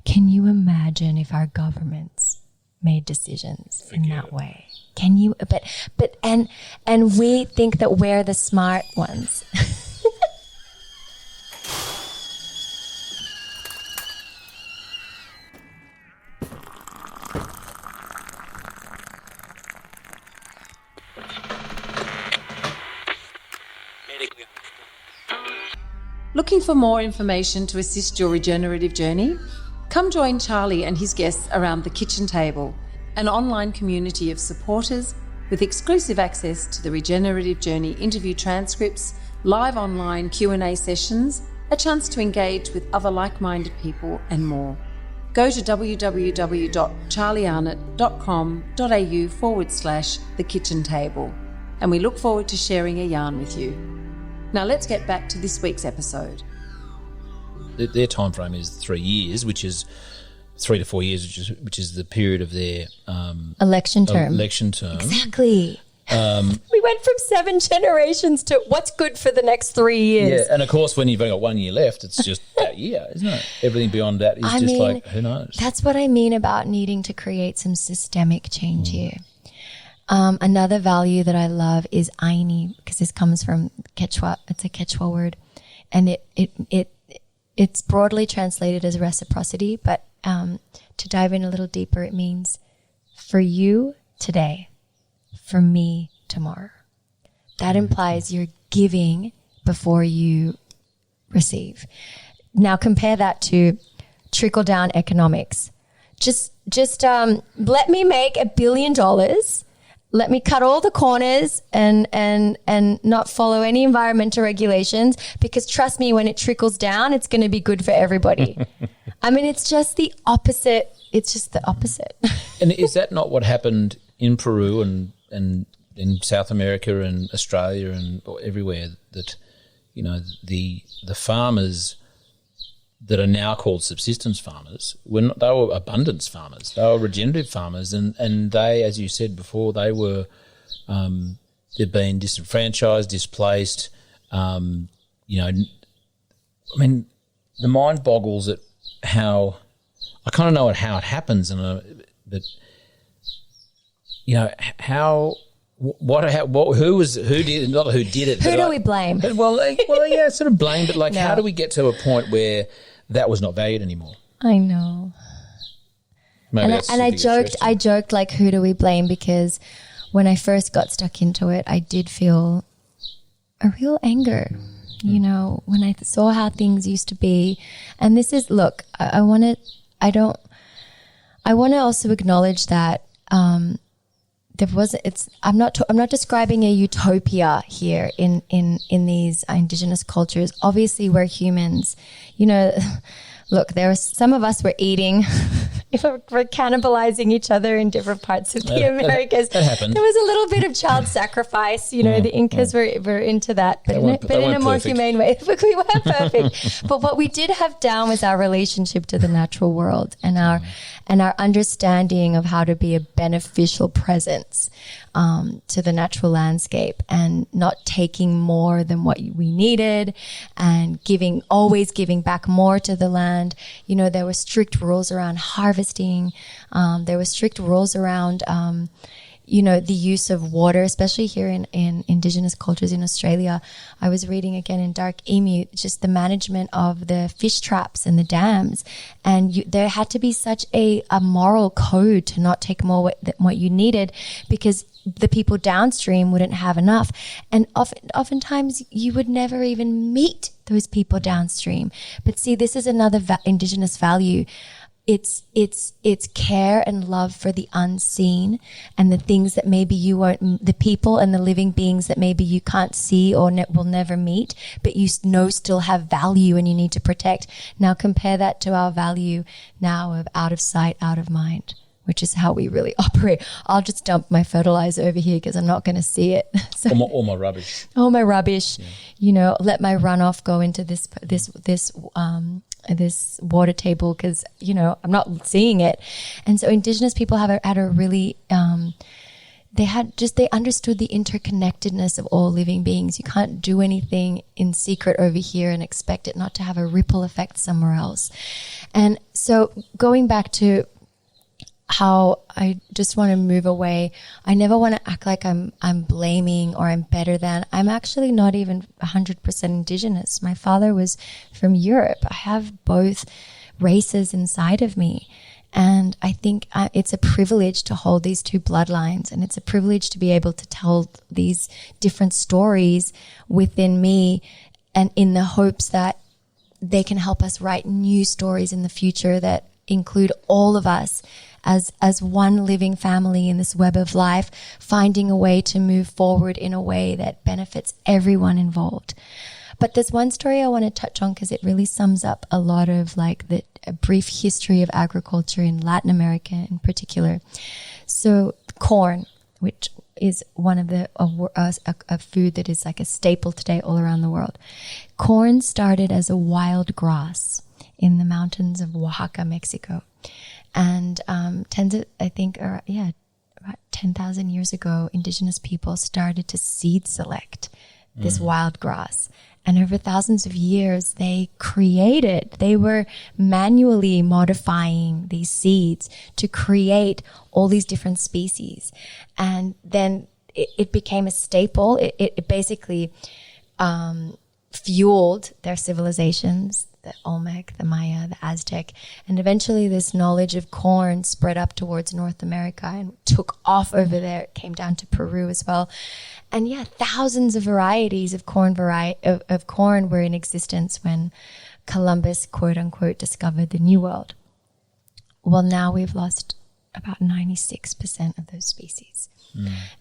Can you imagine if our governments made decisions in that way? Can you? But we think that we're the smart ones. Looking for more information to assist your regenerative journey? Come join Charlie and his guests around the kitchen table, an online community of supporters with exclusive access to the Regenerative Journey interview transcripts, live online Q&A sessions, a chance to engage with other like-minded people, and more. Go to www.charliearnott.com.au/the kitchen table, and we look forward to sharing a yarn with you. Now let's get back to this week's episode. Their time frame is 3 years, which is 3 to 4 years, which is the period of their election term. Exactly. We went from 7 generations to what's good for the next 3 years. Yeah, and of course, when you've only got 1 year left, it's just that year, isn't it? Everything beyond that is like, who knows? That's what I mean about needing to create some systemic change here. Another value that I love is aini, because this comes from Quechua. It's a Quechua word, and it's broadly translated as reciprocity, but to dive in a little deeper, it means for you today, for me tomorrow. That implies you're giving before you receive. Now compare that to trickle down economics. Just let me make $1 billion. Let me cut all the corners and not follow any environmental regulations, because trust me, when it trickles down, it's going to be good for everybody. I mean, it's just the opposite. It's just the opposite. And is that not what happened in Peru and in South America and Australia and everywhere, that, the farmers that are now called subsistence farmers, they were abundance farmers. They were regenerative farmers, and they, as you said before, they were they've been disenfranchised, displaced. The mind boggles at how I kind of know how it happens, but how. Who did it? Who do we blame? Well, yeah, sort of blame, but no. How do we get to a point where that was not valued anymore? I know. I joked like, who do we blame? Because when I first got stuck into it, I did feel a real anger, when I saw how things used to be. And this is, look, I want to also acknowledge that, I'm not describing a utopia here in these indigenous cultures. Obviously, we're humans. Look, there are some of us were eating. We're cannibalizing each other in different parts of the Americas. That happened. There was a little bit of child sacrifice. The Incas were into that, but in a more humane way. We weren't perfect. But what we did have down was our relationship to the natural world and our understanding of how to be a beneficial presence to the natural landscape, and not taking more than what we needed, and always giving back more to the land. There were strict rules around harvesting. There were strict rules around the use of water, especially here in indigenous cultures in Australia. I was reading again in Dark Emu, just the management of the fish traps and the dams. And there had to be such a moral code to not take more than what you needed, because the people downstream wouldn't have enough. And oftentimes you would never even meet those people downstream. But see, this is another indigenous value. It's care and love for the unseen and the things that maybe you won't, the people and the living beings that maybe you can't see or will never meet, but you know still have value and you need to protect. Now compare that to our value now of out of sight, out of mind, which is how we really operate. I'll just dump my fertilizer over here because I'm not going to see it. So, all my rubbish. All my rubbish. Yeah. Let my runoff go into this water table because, I'm not seeing it. And so indigenous people had a really, they understood the interconnectedness of all living beings. You can't do anything in secret over here and expect it not to have a ripple effect somewhere else. And so going back to how I just want to move away. I never want to act like I'm blaming or I'm better than. I'm actually not even 100% indigenous. My father was from Europe. I have both races inside of me. And I think it's a privilege to hold these two bloodlines, and it's a privilege to be able to tell these different stories within me, and in the hopes that they can help us write new stories in the future that include all of us as one living family in this web of life, finding a way to move forward in a way that benefits everyone involved. But there's one story I want to touch on because it really sums up a lot of a brief history of agriculture in Latin America in particular. So corn, which is one of a food that is like a staple today all around the world. Corn started as a wild grass in the mountains of Oaxaca, Mexico. And about 10,000 years ago, indigenous people started to seed select this wild grass. And over thousands of years, they were manually modifying these seeds to create all these different species. And then it became a staple. It basically fueled their civilizations, the Olmec, the Maya, the Aztec, and eventually this knowledge of corn spread up towards North America and took off over there. It came down to Peru as well. And thousands of varieties of corn were in existence when Columbus, quote unquote, discovered the New World. Well, now we've lost about 96% of those species.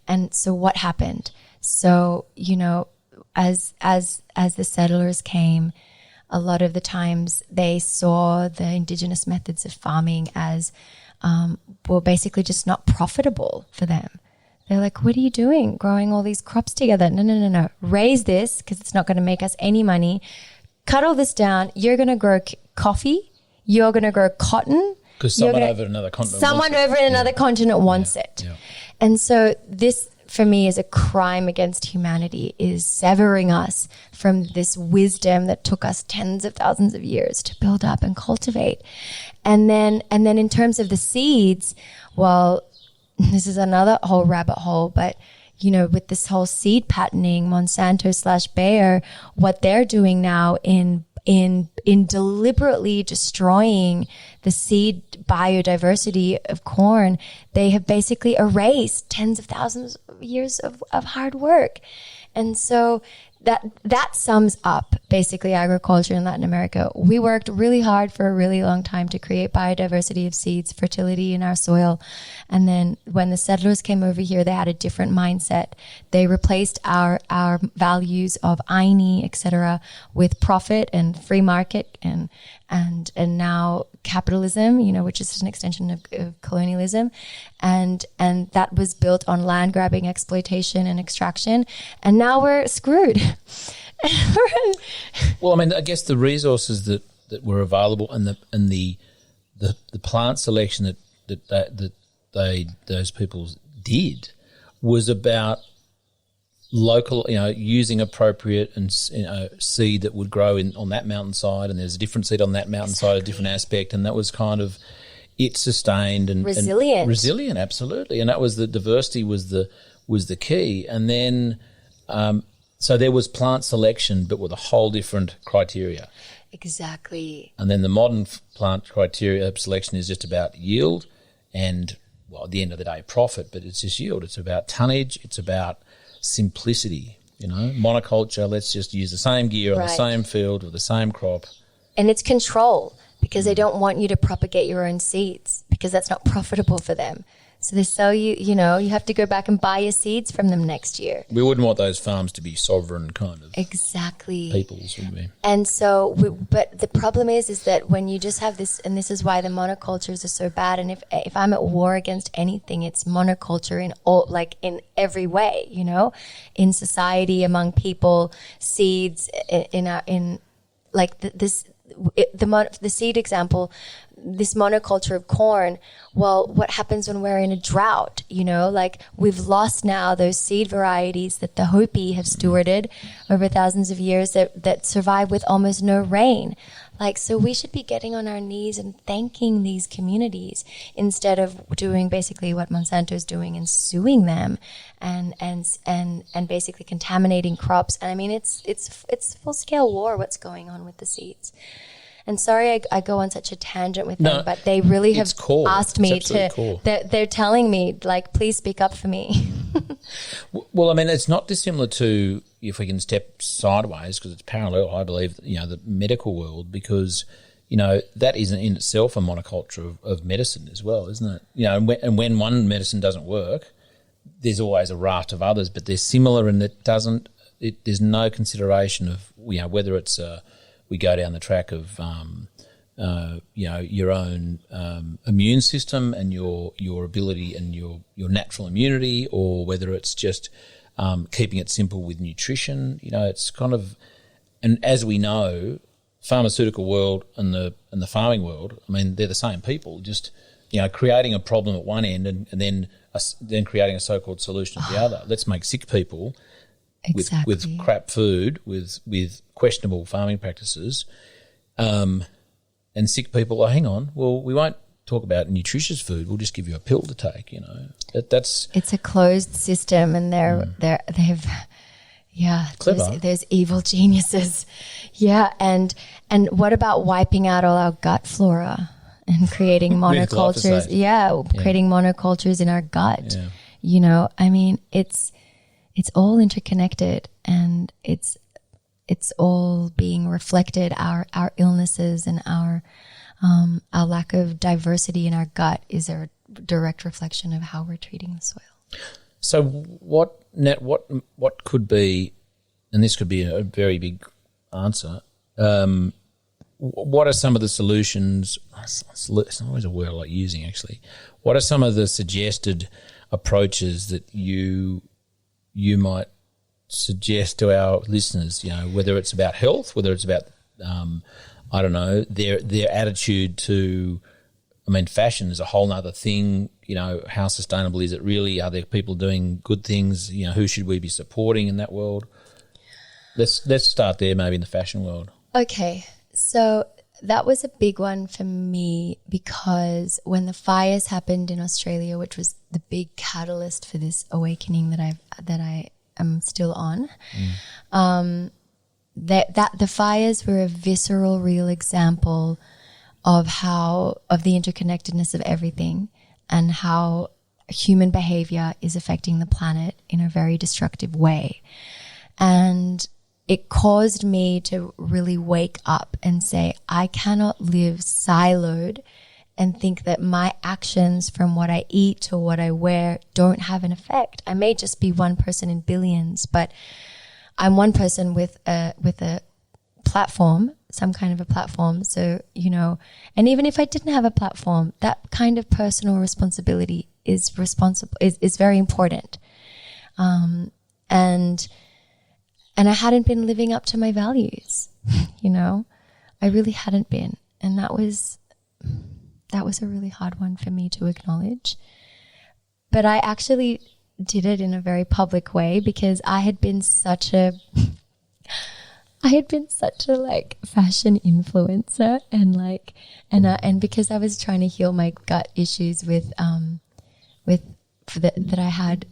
And so what happened? So, as the settlers came, a lot of the times they saw the indigenous methods of farming as were basically just not profitable for them. They're like, what are you doing growing all these crops together? No. Raise this because it's not going to make us any money. Cut all this down. You're going to grow coffee. You're going to grow cotton. Because someone over another continent wants it. Yeah. And so this, for me, is a crime against humanity, is severing us from this wisdom that took us tens of thousands of years to build up and cultivate. And then in terms of the seeds, well, this is another whole rabbit hole, but with this whole seed patenting, Monsanto/Bayer, what they're doing now in deliberately destroying the seed biodiversity of corn, they have basically erased tens of thousands of years of hard work. And so that sums up basically agriculture in Latin America. We worked really hard for a really long time to create biodiversity of seeds, fertility in our soil. And then when the settlers came over here, they had a different mindset. They replaced our values of Aini, etc., with profit and free market and now capitalism, which is an extension of colonialism. And that was built on land grabbing, exploitation, and extraction. And now we're screwed. Well, I guess the resources that were available and the plant selection that those people did was about local, using appropriate and seed that would grow on that mountainside, and there's a different seed on that mountainside, a different aspect, and that was kind of it sustained and resilient, absolutely. And that was the diversity was the key. And then so there was plant selection, but with a whole different criteria. Exactly. And then the modern plant criteria of selection is just about yield and, well, at the end of the day, profit, but it's just yield. It's about tonnage. It's about simplicity, monoculture. Let's just use the same gear on the same field with the same crop. And it's control, because they don't want you to propagate your own seeds, because that's not profitable for them. So they sell you, you have to go back and buy your seeds from them next year. We wouldn't want those farms to be sovereign kind of peoples, would we? And so, but the problem is that when you just have this, and this is why the monocultures are so bad. And if I'm at war against anything, it's monoculture in every way, in society, among people, seeds, the seed example, this monoculture of corn. Well, what happens when we're in a drought? We've lost now those seed varieties that the Hopi have stewarded over thousands of years that survive with almost no rain. So we should be getting on our knees and thanking these communities instead of doing basically what Monsanto's doing and suing them and basically contaminating crops. And I mean, it's full scale war what's going on with the seeds. And sorry I go on such a tangent with them, but they really have asked me to, they're telling me, please speak up for me. Well, I mean, it's not dissimilar to, if we can step sideways, because it's parallel, I believe, the medical world, because, that is in itself a monoculture of medicine as well, isn't it? And when one medicine doesn't work, there's always a raft of others, but they're similar and there's no consideration of, whether it's we go down the track of, your own immune system and your ability and your natural immunity, or whether it's just keeping it simple with nutrition. It's kind of, and as we know, pharmaceutical world and the farming world, I mean, they're the same people. Just creating a problem at one end and then creating a so-called solution at the other. Let's make sick people. Exactly. With crap food, with questionable farming practices, and sick people. Hang on. Well, we won't talk about nutritious food. We'll just give you a pill to take. It's a closed system, and they've clever. There's evil geniuses, and what about wiping out all our gut flora and creating monocultures? Creating monocultures in our gut. Yeah. I mean, it's all interconnected, and it's all being reflected. Our illnesses and our lack of diversity in our gut is a direct reflection of how we're treating the soil. So what could be, and this could be a very big answer, what are some of the solutions? It's not always a word I like using, actually. What are some of the suggested approaches that you might suggest to our listeners, whether it's about health, whether it's about, their attitude to, fashion is a whole nother thing. How sustainable is it really? Are there people doing good things? Who should we be supporting in that world? Let's start there, maybe in the fashion world. Okay, so that was a big one for me, because when the fires happened in Australia, which was the big catalyst for this awakening that I am still on, that the fires were a visceral, real example of the interconnectedness of everything, and how human behavior is affecting the planet in a very destructive way. And it caused me to really wake up and say, I cannot live siloed and think that my actions, from what I eat to what I wear, don't have an effect. I may just be one person in billions, but I'm one person with a platform, some kind of a platform. So, and even if I didn't have a platform, that kind of personal responsibility is very important. And I hadn't been living up to my values, I really hadn't been. And that was a really hard one for me to acknowledge. But I actually did it in a very public way, because I had been such a I had been such a like fashion influencer and because I was trying to heal my gut issues that I had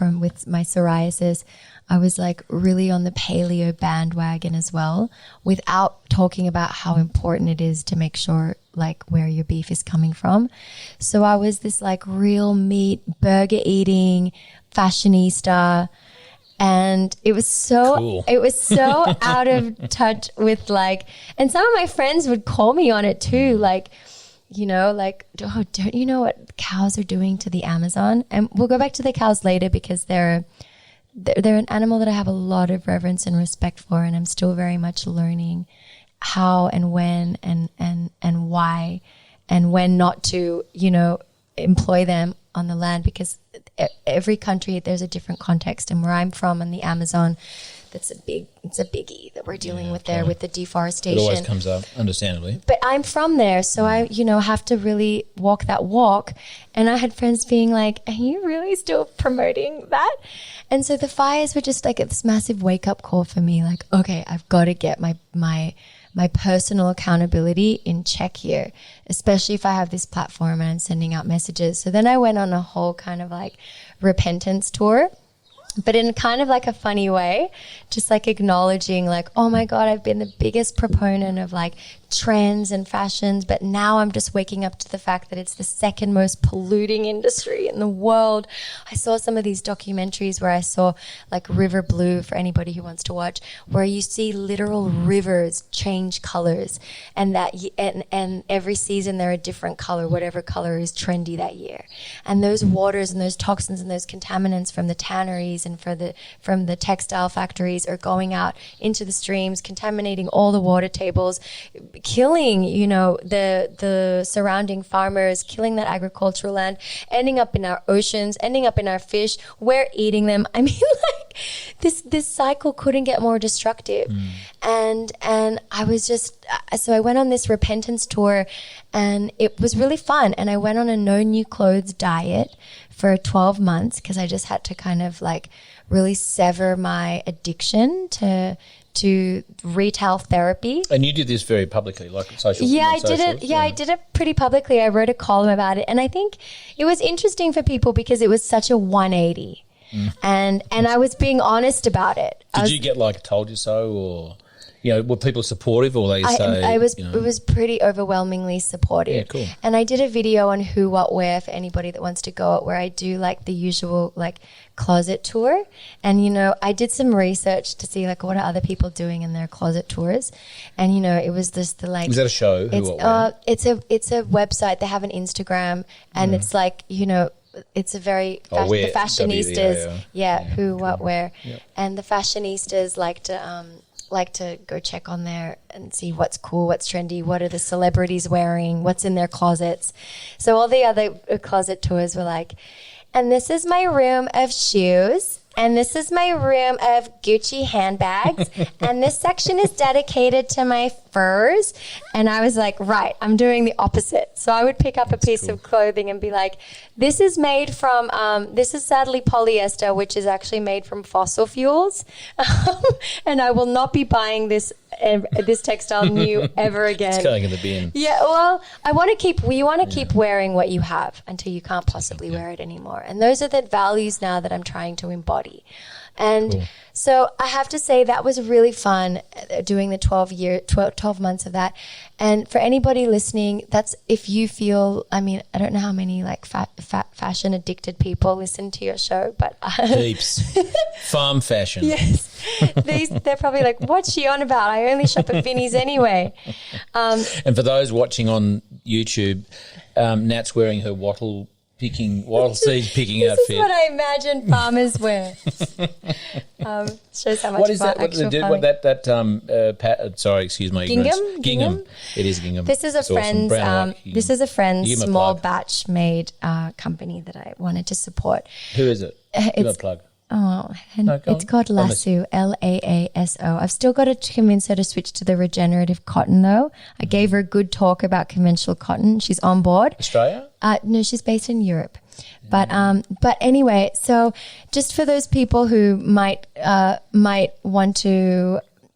with my psoriasis, I was like really on the paleo bandwagon as well, without talking about how important it is to make sure like where your beef is coming from. So I was this like real meat, burger eating fashionista. And it was so cool. It was so out of touch with like, and some of my friends would call me on it too, like, you know, like, oh, don't you know what cows are doing to the Amazon? And we'll go back to the cows later because they're an animal that I have a lot of reverence and respect for, and I'm still very much learning how and when and why and when not to, you know, employ them on the land, because every country there's a different context, and where I'm from in the Amazon, it's a biggie that we're dealing with there with the deforestation. It always comes up, understandably. But I'm from there, so I, you know, have to really walk that walk. And I had friends being like, are you really still promoting that? And so the fires were just like this massive wake up call for me, like, okay, I've got to get my personal accountability in check here, especially if I have this platform and I'm sending out messages. So then I went on a whole kind of like repentance tour, but in kind of like a funny way, just like acknowledging like, oh my God, I've been the biggest proponent of like trends and fashions, but now I'm just waking up to the fact that it's the second most polluting industry in the world. I saw some of these documentaries where I saw like River Blue, for anybody who wants to watch, where you see literal rivers change colors, and and every season they're a different color, whatever color is trendy that year. And those waters and those toxins and those contaminants from the tanneries and from the textile factories are going out into the streams, contaminating all the water tables, killing, you know, the surrounding farmers, killing that agricultural land, ending up in our oceans, ending up in our fish. We're eating them. I mean, like this cycle couldn't get more destructive. And I was just, so I went on this repentance tour, and it was really fun. And I went on a no new clothes diet for 12 months because I just had to kind of like really sever my addiction to retail therapy. And you did this very publicly, like social. Yeah, I did it. Yeah, I did it pretty publicly. I wrote a column about it, and I think it was interesting for people because it was such a 180, and I was being honest about it. Did you get like told you so, or you know, were people supportive, or they say? It was pretty overwhelmingly supportive. Yeah, cool. And I did a video on who, what, where for anybody that wants to go it, where I do like the usual like closet tour. And, you know, I did some research to see like what are other people doing in their closet tours. And, you know, it was just the like. Is that a show? Who, what, where? It's a website. They have an Instagram, and it's like, you know, it's a very the fashionistas, who, what, where, and the fashionistas like to go check on there and see what's cool, what's trendy, what are the celebrities wearing, what's in their closets. So all the other closet tours were like, and this is my room of shoes, and this is my room of Gucci handbags, and this section is dedicated to my furs. And I was like, right, I'm doing the opposite. So I would pick up a piece of clothing and be like, this is made from, this is sadly polyester, which is actually made from fossil fuels. And I will not be buying this textile new ever again. It's going in the bin. Yeah, well, you want to keep wearing what you have until you can't possibly wear it anymore. And those are the values now that I'm trying to embody. And so I have to say that was really fun doing the 12 months of that. And for anybody listening, that's if you feel, I mean, I don't know how many like fashion addicted people listen to your show, but heaps. Farm fashion. Yes. They're probably like, what's she on about? I only shop at Vinnie's anyway. And for those watching on YouTube, Nat's wearing her wattle seed picking outfit. This is what I imagine farmers wear. Shows how much. What is that? What do they do? What sorry, excuse my ignorance. Gingham. It is gingham. This is a friend's small batch made company that I wanted to support. Who is it? Give a plug. Oh, it's called Lasso, Laaso. I've still got to convince her to switch to the regenerative cotton, though. I gave her a good talk about conventional cotton. She's on board. Australia? No, she's based in Europe. But anyway, so just for those people who might want to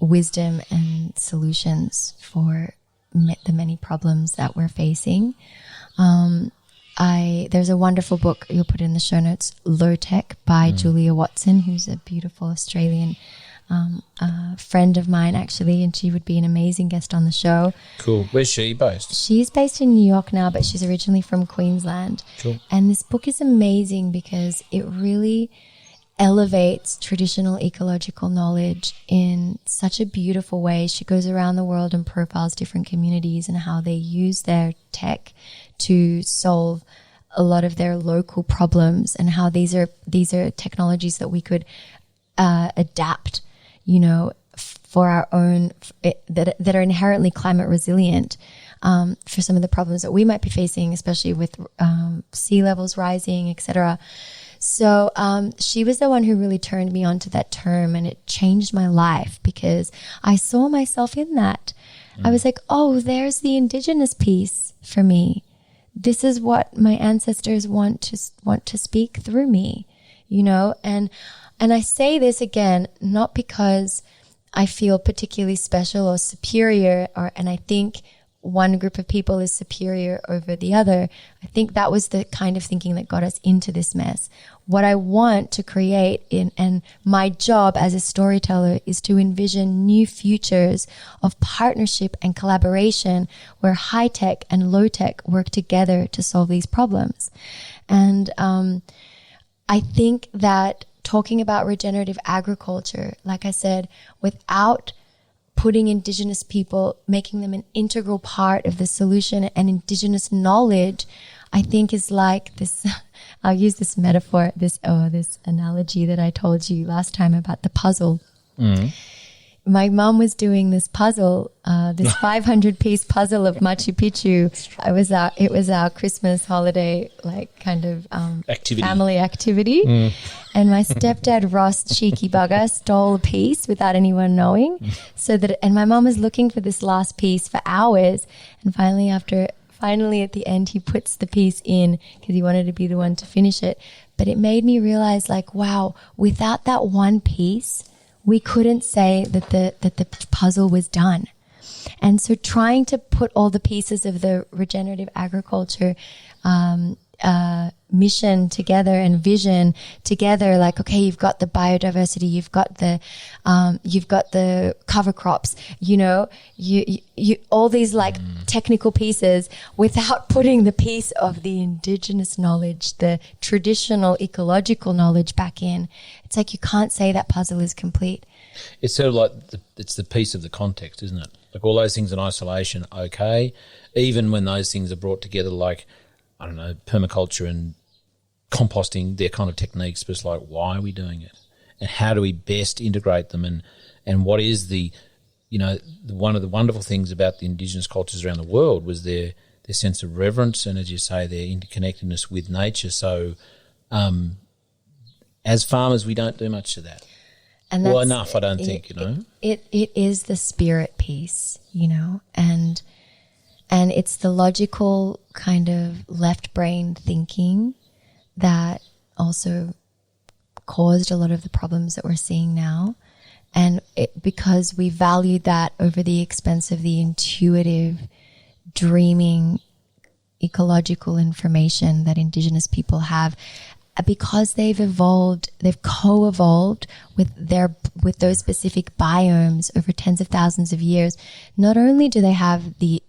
wisdom and solutions for the many problems that we're facing. There's a wonderful book, you'll put it in the show notes, Low Tech by Julia Watson, who's a beautiful Australian friend of mine, actually, and she would be an amazing guest on the show. Cool. Where's she based? She's based in New York now, but she's originally from Queensland. Cool. And this book is amazing because it really elevates traditional ecological knowledge in such a beautiful way. She goes around the world and profiles different communities and how they use their tech to solve a lot of their local problems, and how these are technologies that we could adapt, for our own, that are inherently climate resilient for some of the problems that we might be facing, especially with sea levels rising, etc. So she was the one who really turned me onto that term, and it changed my life because I saw myself in that. I was like, oh, there's the indigenous piece for me. This is what my ancestors want to speak through me, and I say this again, not because I feel particularly special or superior, and I think one group of people is superior over the other. I think that was the kind of thinking that got us into this mess. What I want to create and my job as a storyteller is to envision new futures of partnership and collaboration where high tech and low tech work together to solve these problems. And I think that talking about regenerative agriculture, like I said, without putting Indigenous people, making them an integral part of the solution, and Indigenous knowledge, I think is like this. I'll use this metaphor, this analogy that I told you last time about the puzzle. My mom was doing this puzzle, this 500-piece puzzle of Machu Picchu. It was our Christmas holiday, like kind of family activity. And my stepdad, Ross, cheeky bugger, stole a piece without anyone knowing. And my mom was looking for this last piece for hours. And finally at the end, he puts the piece in because he wanted to be the one to finish it. But it made me realize, like, wow, without that one piece, we couldn't say that the puzzle was done. And so trying to put all the pieces of the regenerative agriculture mission together and vision together, like, okay, you've got the biodiversity, you've got the cover crops, you all these like technical pieces, without putting the piece of the indigenous knowledge, the traditional ecological knowledge back in. It's like you can't say that puzzle is complete. It's sort of like it's the piece of the context, isn't it? Like all those things in isolation, okay. Even when those things are brought together, like, I don't know, permaculture and composting, they're kind of techniques, but it's like, why are we doing it? And how do we best integrate them? And what is one of the wonderful things about the Indigenous cultures around the world was their sense of reverence and, as you say, their interconnectedness with nature. So as farmers, we don't do much of that. And well, enough, I don't think, It is the spirit piece, and it's the logical kind of left brain thinking that also caused a lot of the problems that we're seeing now. And because we valued that over the expense of the intuitive, dreaming, ecological information that Indigenous people have, because they've co-evolved with those specific biomes over tens of thousands of years. Not only do they have the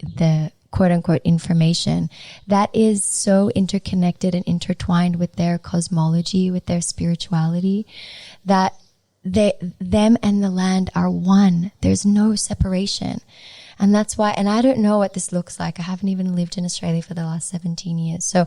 quote unquote information that is so interconnected and intertwined with their cosmology, with their spirituality, that them and the land are one. There's no separation. And that's why, and I don't know what this looks like. I haven't even lived in Australia for the last 17 years. So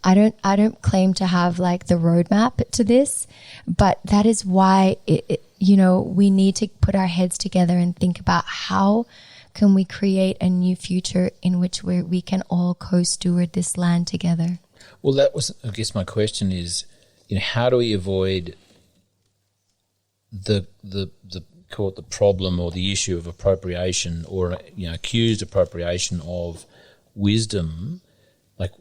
I don't claim to have like the roadmap to this, but that is why we need to put our heads together and think about how can we create a new future in which we can all co-steward this land together. Well, that was, I guess my question is, how do we avoid the call it the problem or the issue of appropriation or accused appropriation of wisdom? Like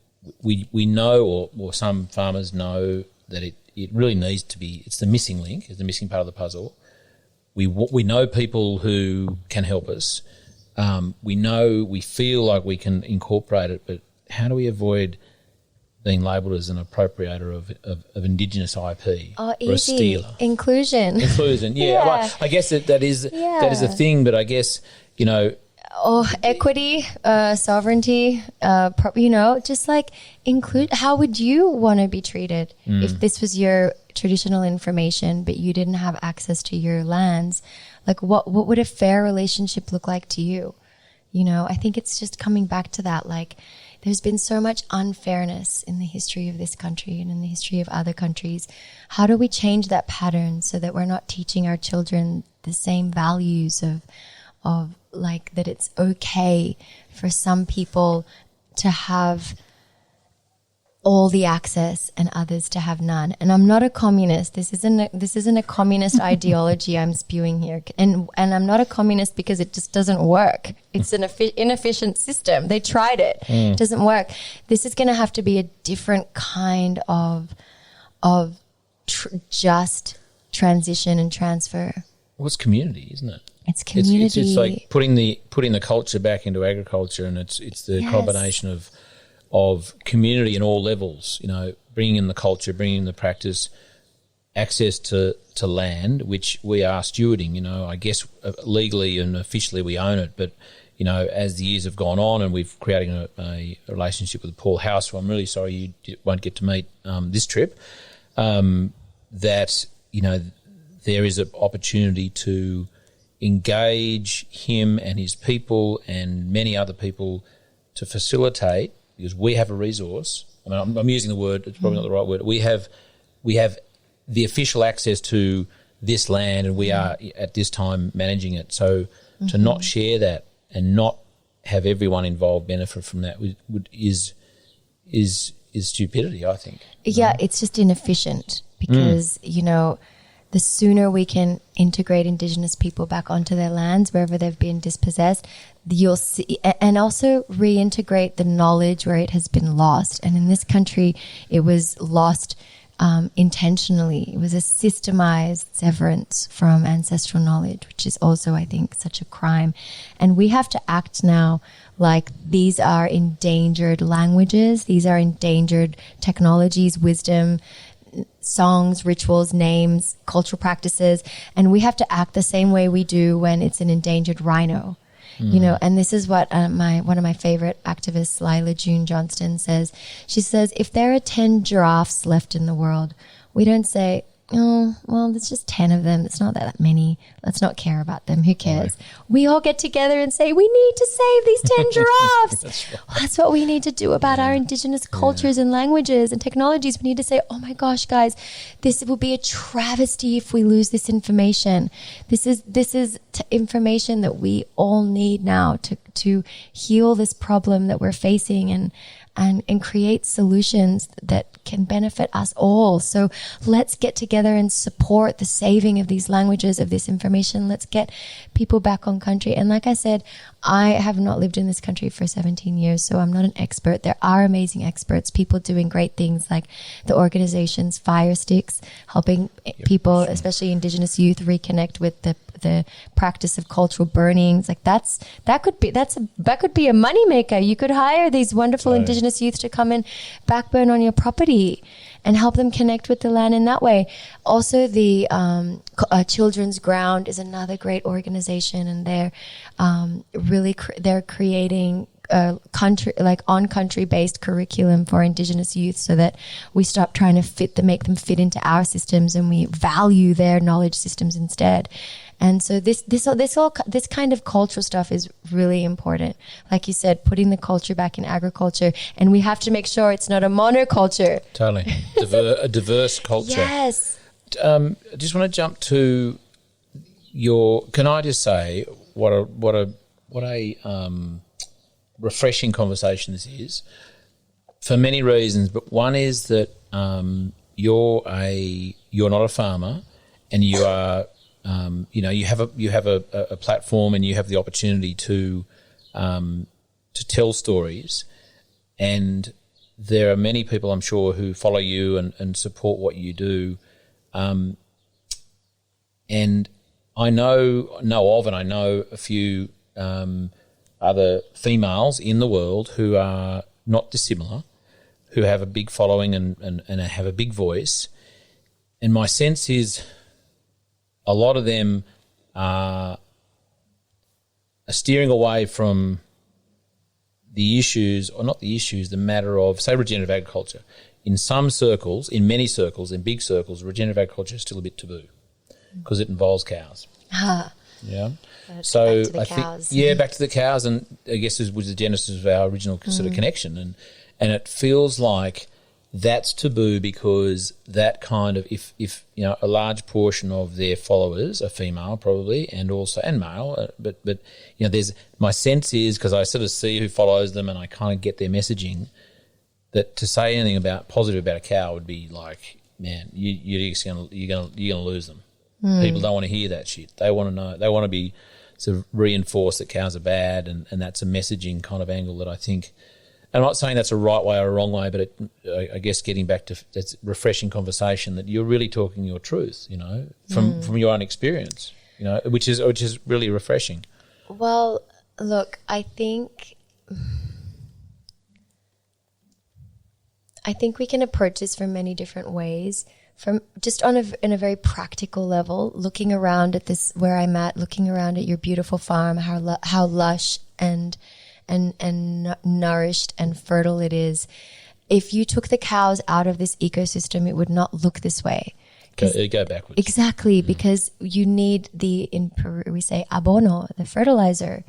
we know, or some farmers know, that it really needs to be, it's the missing link, it's the missing part of the puzzle. we know people who can help us. We feel like we can incorporate it, but how do we avoid being labelled as an appropriator of indigenous IP or a stealer? Inclusion, yeah. Well, I guess that is a thing, but I guess, equity, sovereignty, just like include. How would you want to be treated if this was your traditional information, but you didn't have access to your lands? Like, what would a fair relationship look like to you? I think it's just coming back to that. Like, there's been so much unfairness in the history of this country and in the history of other countries. How do we change that pattern so that we're not teaching our children the same values of like that it's okay for some people to have all the access and others to have none? And I'm not a communist. This isn't a communist ideology I'm spewing here. And I'm not a communist because it just doesn't work. It's an inefficient system. They tried it. It doesn't work. This is going to have to be a different kind of just transition and transfer. Well, it's community, isn't it? It's community. It's like putting the culture back into agriculture, and it's the combination of community in all levels, bringing in the culture, bringing in the practice, access to land, which we are stewarding. I guess legally and officially we own it, but, as the years have gone on and we've created a relationship with Paul House, who I'm really sorry you won't get to meet this trip, that, there is an opportunity to engage him and his people and many other people to facilitate, because we have a resource. I mean, I'm using the word, it's probably not the right word. We have the official access to this land, and we are at this time managing it. So to not share that and not have everyone involved benefit from that is stupidity, I think. Yeah, it's just inefficient because, the sooner we can integrate Indigenous people back onto their lands, wherever they've been dispossessed, you'll see, and also reintegrate the knowledge where it has been lost. And in this country, it was lost intentionally. It was a systemized severance from ancestral knowledge, which is also, I think, such a crime. And we have to act now like these are endangered languages, these are endangered technologies, wisdom, songs, rituals, names, cultural practices, and we have to act the same way we do when it's an endangered rhino. And this is what one of my favorite activists, Lila June Johnston, says. She says, if there are 10 giraffes left in the world, we don't say, oh, well, there's just 10 of them. It's not that many. Let's not care about them. Who cares? Right. We all get together and say, we need to save these 10 giraffes. That's right. Well, that's what we need to do about our Indigenous cultures and languages and technologies. We need to say, oh my gosh, guys, this will be a travesty if we lose this information. This is information that we all need now to heal this problem that we're facing and create solutions that can benefit us all. So let's get together and support the saving of these languages, of this information. Let's get people back on country. And like I said, I have not lived in this country for 17 years, so I'm not an expert. There are amazing experts, people doing great things like the organizations Fire Sticks, helping people, especially Indigenous youth, reconnect with the practice of cultural burnings. Like that could be a moneymaker. You could hire these wonderful Indigenous youth to come and backburn on your property and help them connect with the land in that way. Also, the Children's Ground is another great organization, and they're they're creating country-based curriculum for Indigenous youth, so that we stop trying to make them fit into our systems, and we value their knowledge systems instead. And so this kind of cultural stuff is really important. Like you said, putting the culture back in agriculture, and we have to make sure it's not a monoculture. Totally, a diverse culture. Yes. I just want to jump to Can I just say what a refreshing conversation this is, for many reasons. But one is that you're not a farmer, and you are. You have a platform, and you have the opportunity to tell stories, and there are many people, I'm sure, who follow you and support what you do, and I know of, and I know a few other females in the world who are not dissimilar, who have a big following and have a big voice. And my sense is a lot of them are steering away from the issues, or not the issues, the matter of, say, regenerative agriculture. In some circles, in many circles, in big circles, regenerative agriculture is still a bit taboo because it involves cows. Yeah. So back to the cows. Back to the cows, and I guess it was the genesis of our original sort of connection. And it feels like that's taboo because that kind of, if a large portion of their followers are female probably, and male, but there's, my sense is, because I sort of see who follows them and I kind of get their messaging, that to say anything positive about a cow would be like, man, you're gonna lose them. People don't want to hear that shit. They want to know. They want to be sort of reinforced that cows are bad, and that's a messaging kind of angle that I think. And I'm not saying that's a right way or a wrong way, but I guess getting back to that's refreshing conversation that you're really talking your truth, from your own experience, which is really refreshing. Well, look, I think we can approach this from many different ways. From just in a very practical level, looking around at this where I'm at, looking around at your beautiful farm, how lush and nourished and fertile it is. If you took the cows out of this ecosystem, it would not look this way. Go backwards. Exactly, because you need in Peru we say abono, the fertilizer.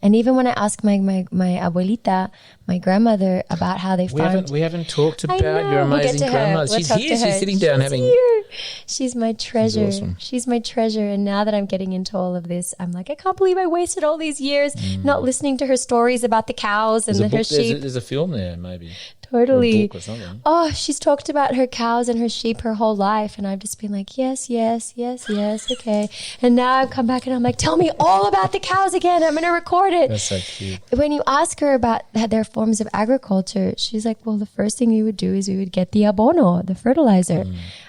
And even when I ask my abuelita, my grandmother, about how they farmed. We haven't talked about your amazing grandmother. She's here. She's sitting down having. Here. She's my treasure. Awesome. She's my treasure. And now that I'm getting into all of this, I'm like, I can't believe I wasted all these years not listening to her stories about the cows and her sheep. There's a film there, maybe. Totally. Or a book or something. Oh, she's talked about her cows and her sheep her whole life. And I've just been like, yes, okay. And now I've come back and I'm like, tell me all about the cows again. I'm going to record it. That's so cute. When you ask her about their forms of agriculture, she's like, well, the first thing we would do is we would get the abono, the fertilizer.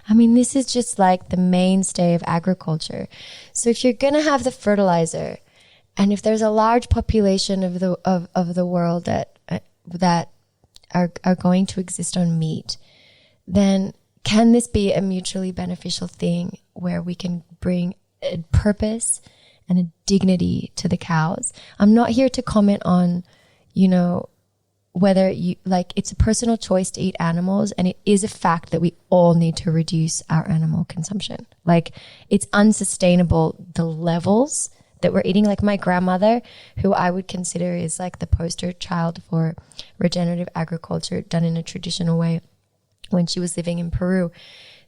I mean, this is just like the mainstay of agriculture. So if you're going to have the fertilizer, and if there's a large population of the world that are going to exist on meat, then can this be a mutually beneficial thing where we can bring a purpose and a dignity to the cows? I'm not here to comment on, whether it's a personal choice to eat animals, and it is a fact that we all need to reduce our animal consumption. Like, it's unsustainable, the levels that we're eating. Like my grandmother, who I would consider is like the poster child for regenerative agriculture done in a traditional way, when she was living in Peru,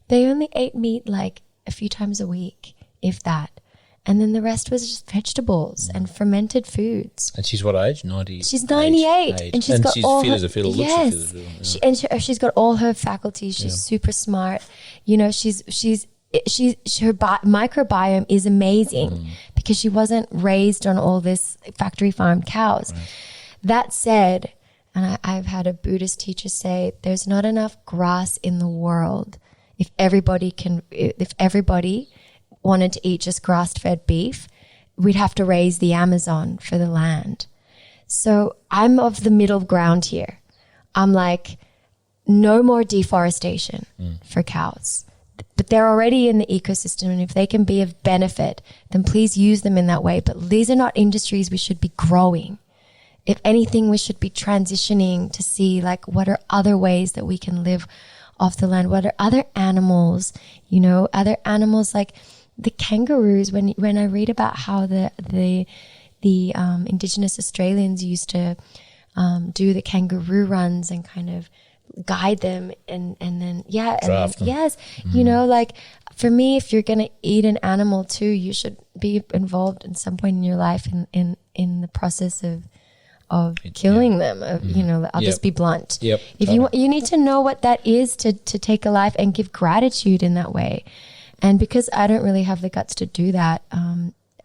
they only ate meat like a few times a week, if that. And then the rest was just vegetables and fermented foods. And she's what age? 90. She's 98, and she's got all fit her, as a fiddle. yes, looks a fiddle as well. She's got all her faculties. She's super smart. Her microbiome is amazing because she wasn't raised on all this factory farmed cows. Right. That said, and I've had a Buddhist teacher say, there's not enough grass in the world. If everybody wanted to eat just grass-fed beef, we'd have to raise the Amazon for the land. So I'm of the middle ground here. I'm like, no more deforestation for cows. But they're already in the ecosystem, and if they can be of benefit, then please use them in that way. But these are not industries we should be growing. If anything, we should be transitioning to see like what are other ways that we can live off the land. What are other animals, other animals like the kangaroos. When I read about how the indigenous Australians used to do the kangaroo runs and kind of guide them and then draft them. Yes, like for me, if you're gonna eat an animal too, you should be involved in some point in your life in the process of killing them. I'll just be blunt. Yep. If you need to know what that is to take a life and give gratitude in that way. And because I don't really have the guts to do that,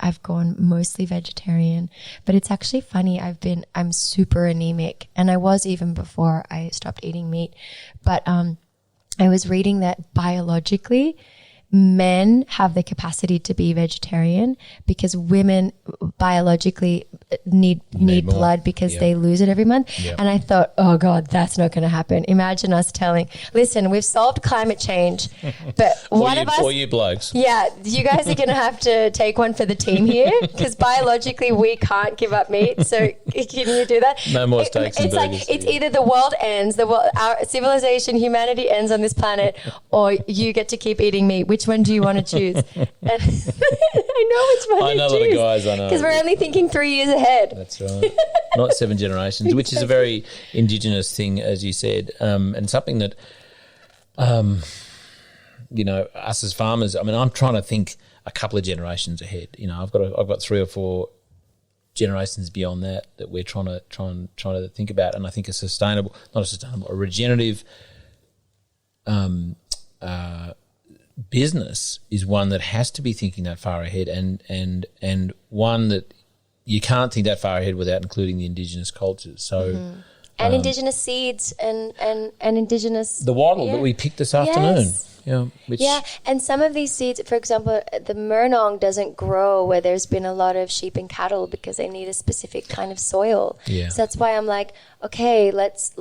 I've gone mostly vegetarian. But it's actually funny. I'm super anemic, and I was even before I stopped eating meat. But I was reading that biologically, men have the capacity to be vegetarian because women biologically need blood because they lose it every month. Yep. And I thought, oh God, that's not going to happen. Imagine us telling, listen, we've solved climate change, but one of us, or you blokes. Yeah, you guys are going to have to take one for the team here because biologically we can't give up meat. So can you do that? No more steaks and burgers. Like, it's either the world ends, our civilization, humanity ends on this planet, or you get to keep eating meat. Which one do you want to choose? And I know which one I know a lot of guys, I know. Because we're only thinking 3 years ahead. That's right. Not 7 generations, which is a very indigenous thing, as you said, and something that, us as farmers, I mean, I'm trying to think a couple of generations ahead. I've got 3 or 4 generations beyond that we're trying to think about, and I think a regenerative business is one that has to be thinking that far ahead, and one that you can't think that far ahead without including the indigenous cultures. So and indigenous seeds and indigenous the wattle that we picked this afternoon. Yes. And some of these seeds, for example, the murnong doesn't grow where there's been a lot of sheep and cattle because they need a specific kind of soil. Yeah. So that's why I'm like, okay, let's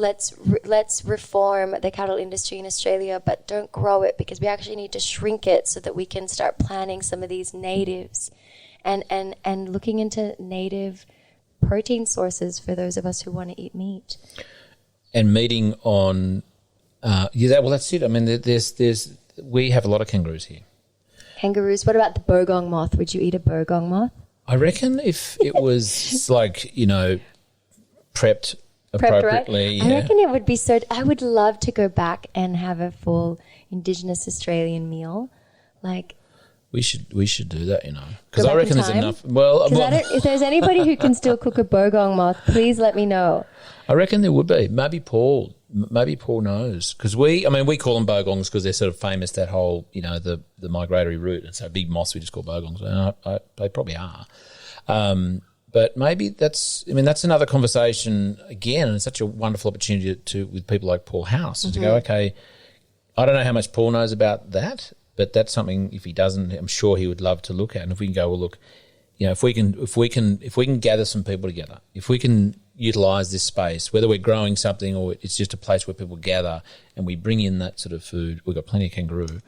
reform the cattle industry in Australia, but don't grow it because we actually need to shrink it so that we can start planting some of these natives and looking into native protein sources for those of us who want to eat meat. And meeting on that's it. I mean, we have a lot of kangaroos here. Kangaroos. What about the bogong moth? Would you eat a bogong moth? I reckon if it was like, prepped appropriately. Right? I reckon it would be I would love to go back and have a full Indigenous Australian meal. Like, we should do that, because I reckon there's enough. Well, if there's anybody who can still cook a bogong moth, please let me know. I reckon there would be. Maybe Paul knows, because we call them bogongs because they're sort of famous, that whole, the migratory route. And so big moths we just call bogongs. And they probably are. But maybe that's another conversation again, and it's such a wonderful opportunity with people like Paul House to go, okay, I don't know how much Paul knows about that, but that's something, if he doesn't, I'm sure he would love to look at. And if we can go, well, look, if we can gather some people together, if we can utilise this space, whether we're growing something or it's just a place where people gather and we bring in that sort of food, we've got plenty of kangaroo.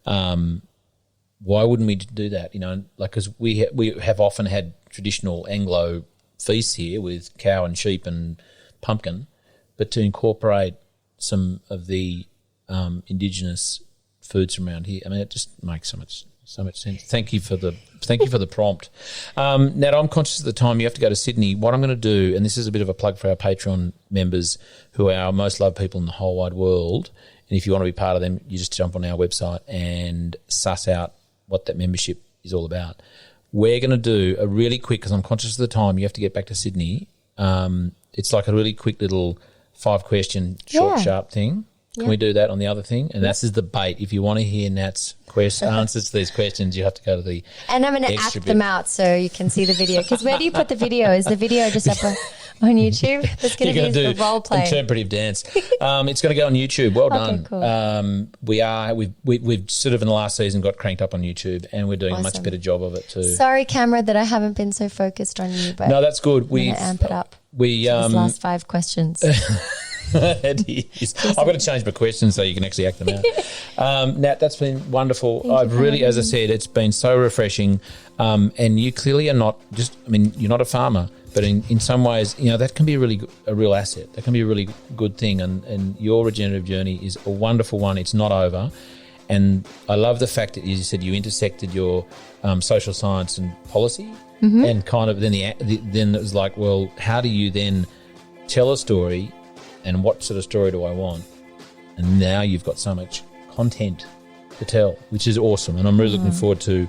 Why wouldn't we do that? Because we have often had traditional Anglo feasts here with cow and sheep and pumpkin, but to incorporate some of the indigenous foods from around here, it just makes so much sense. Thank you for the prompt. Nat, I'm conscious of the time. You have to go to Sydney. What I'm going to do, and this is a bit of a plug for our Patreon members who are our most loved people in the whole wide world, and if you want to be part of them, you just jump on our website and suss out what that membership is all about. We're going to do a really quick, because I'm conscious of the time, you have to get back to Sydney. It's like a really quick little 5-question short, sharp thing. Can we do that on the other thing? And this is the bait. If you want to hear Nat's answers to these questions, you have to go to the And I'm going to act them out so you can see the video. Because where do you put the video? Is the video just up on YouTube? That's going to be the role play. Interpretive dance. It's going to go on YouTube. Well done. Cool. We've sort of in the last season got cranked up on YouTube, and we're doing a much better job of it too. Sorry, camera, that I haven't been so focused on you, but no, that's good. We amp it up. These last 5 questions. It is. I've got to change my questions so you can actually act them out. Nat, that's been wonderful. I've really, as I said, it's been so refreshing. And you clearly are not you're not a farmer, but in some ways, that can be a real asset. That can be a really good thing. And your regenerative journey is a wonderful one. It's not over. And I love the fact that you said you intersected your social science and policy, and kind of then it was like, well, how do you then tell a story? And what sort of story do I want? And now you've got so much content to tell, which is awesome. And I'm really looking forward to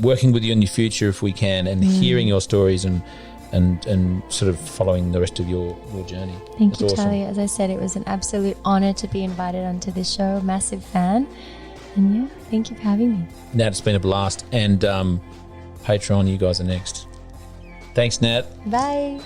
working with you in the future if we can, and hearing your stories and sort of following the rest of your journey. Thank you, Charlie. As I said, it was an absolute honour to be invited onto this show. Massive fan. And thank you for having me. Nat, it's been a blast. And Patreon, you guys are next. Thanks, Nat. Bye.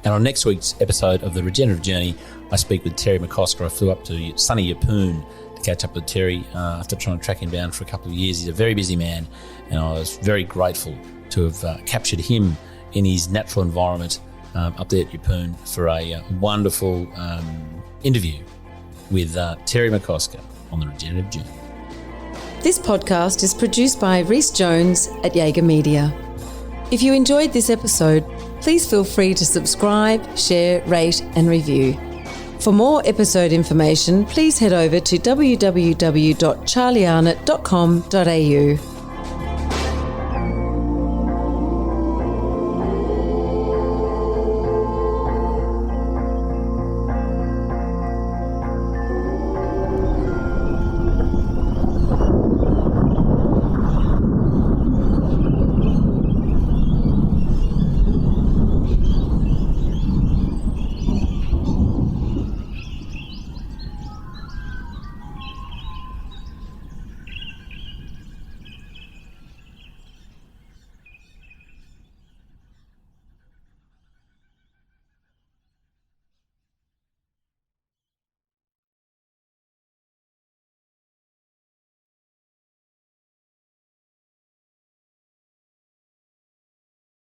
And on next week's episode of The Regenerative Journey, I speak with Terry McCosker. I flew up to sunny Yeppoon to catch up with Terry after trying to track him down for a couple of years. He's a very busy man, and I was very grateful to have captured him in his natural environment up there at Yeppoon for a wonderful interview with Terry McCosker on the Regenerative Journey. This podcast is produced by Rhys Jones at Jaeger Media. If you enjoyed this episode, please feel free to subscribe, share, rate and review. For more episode information, please head over to www.charliearnott.com.au.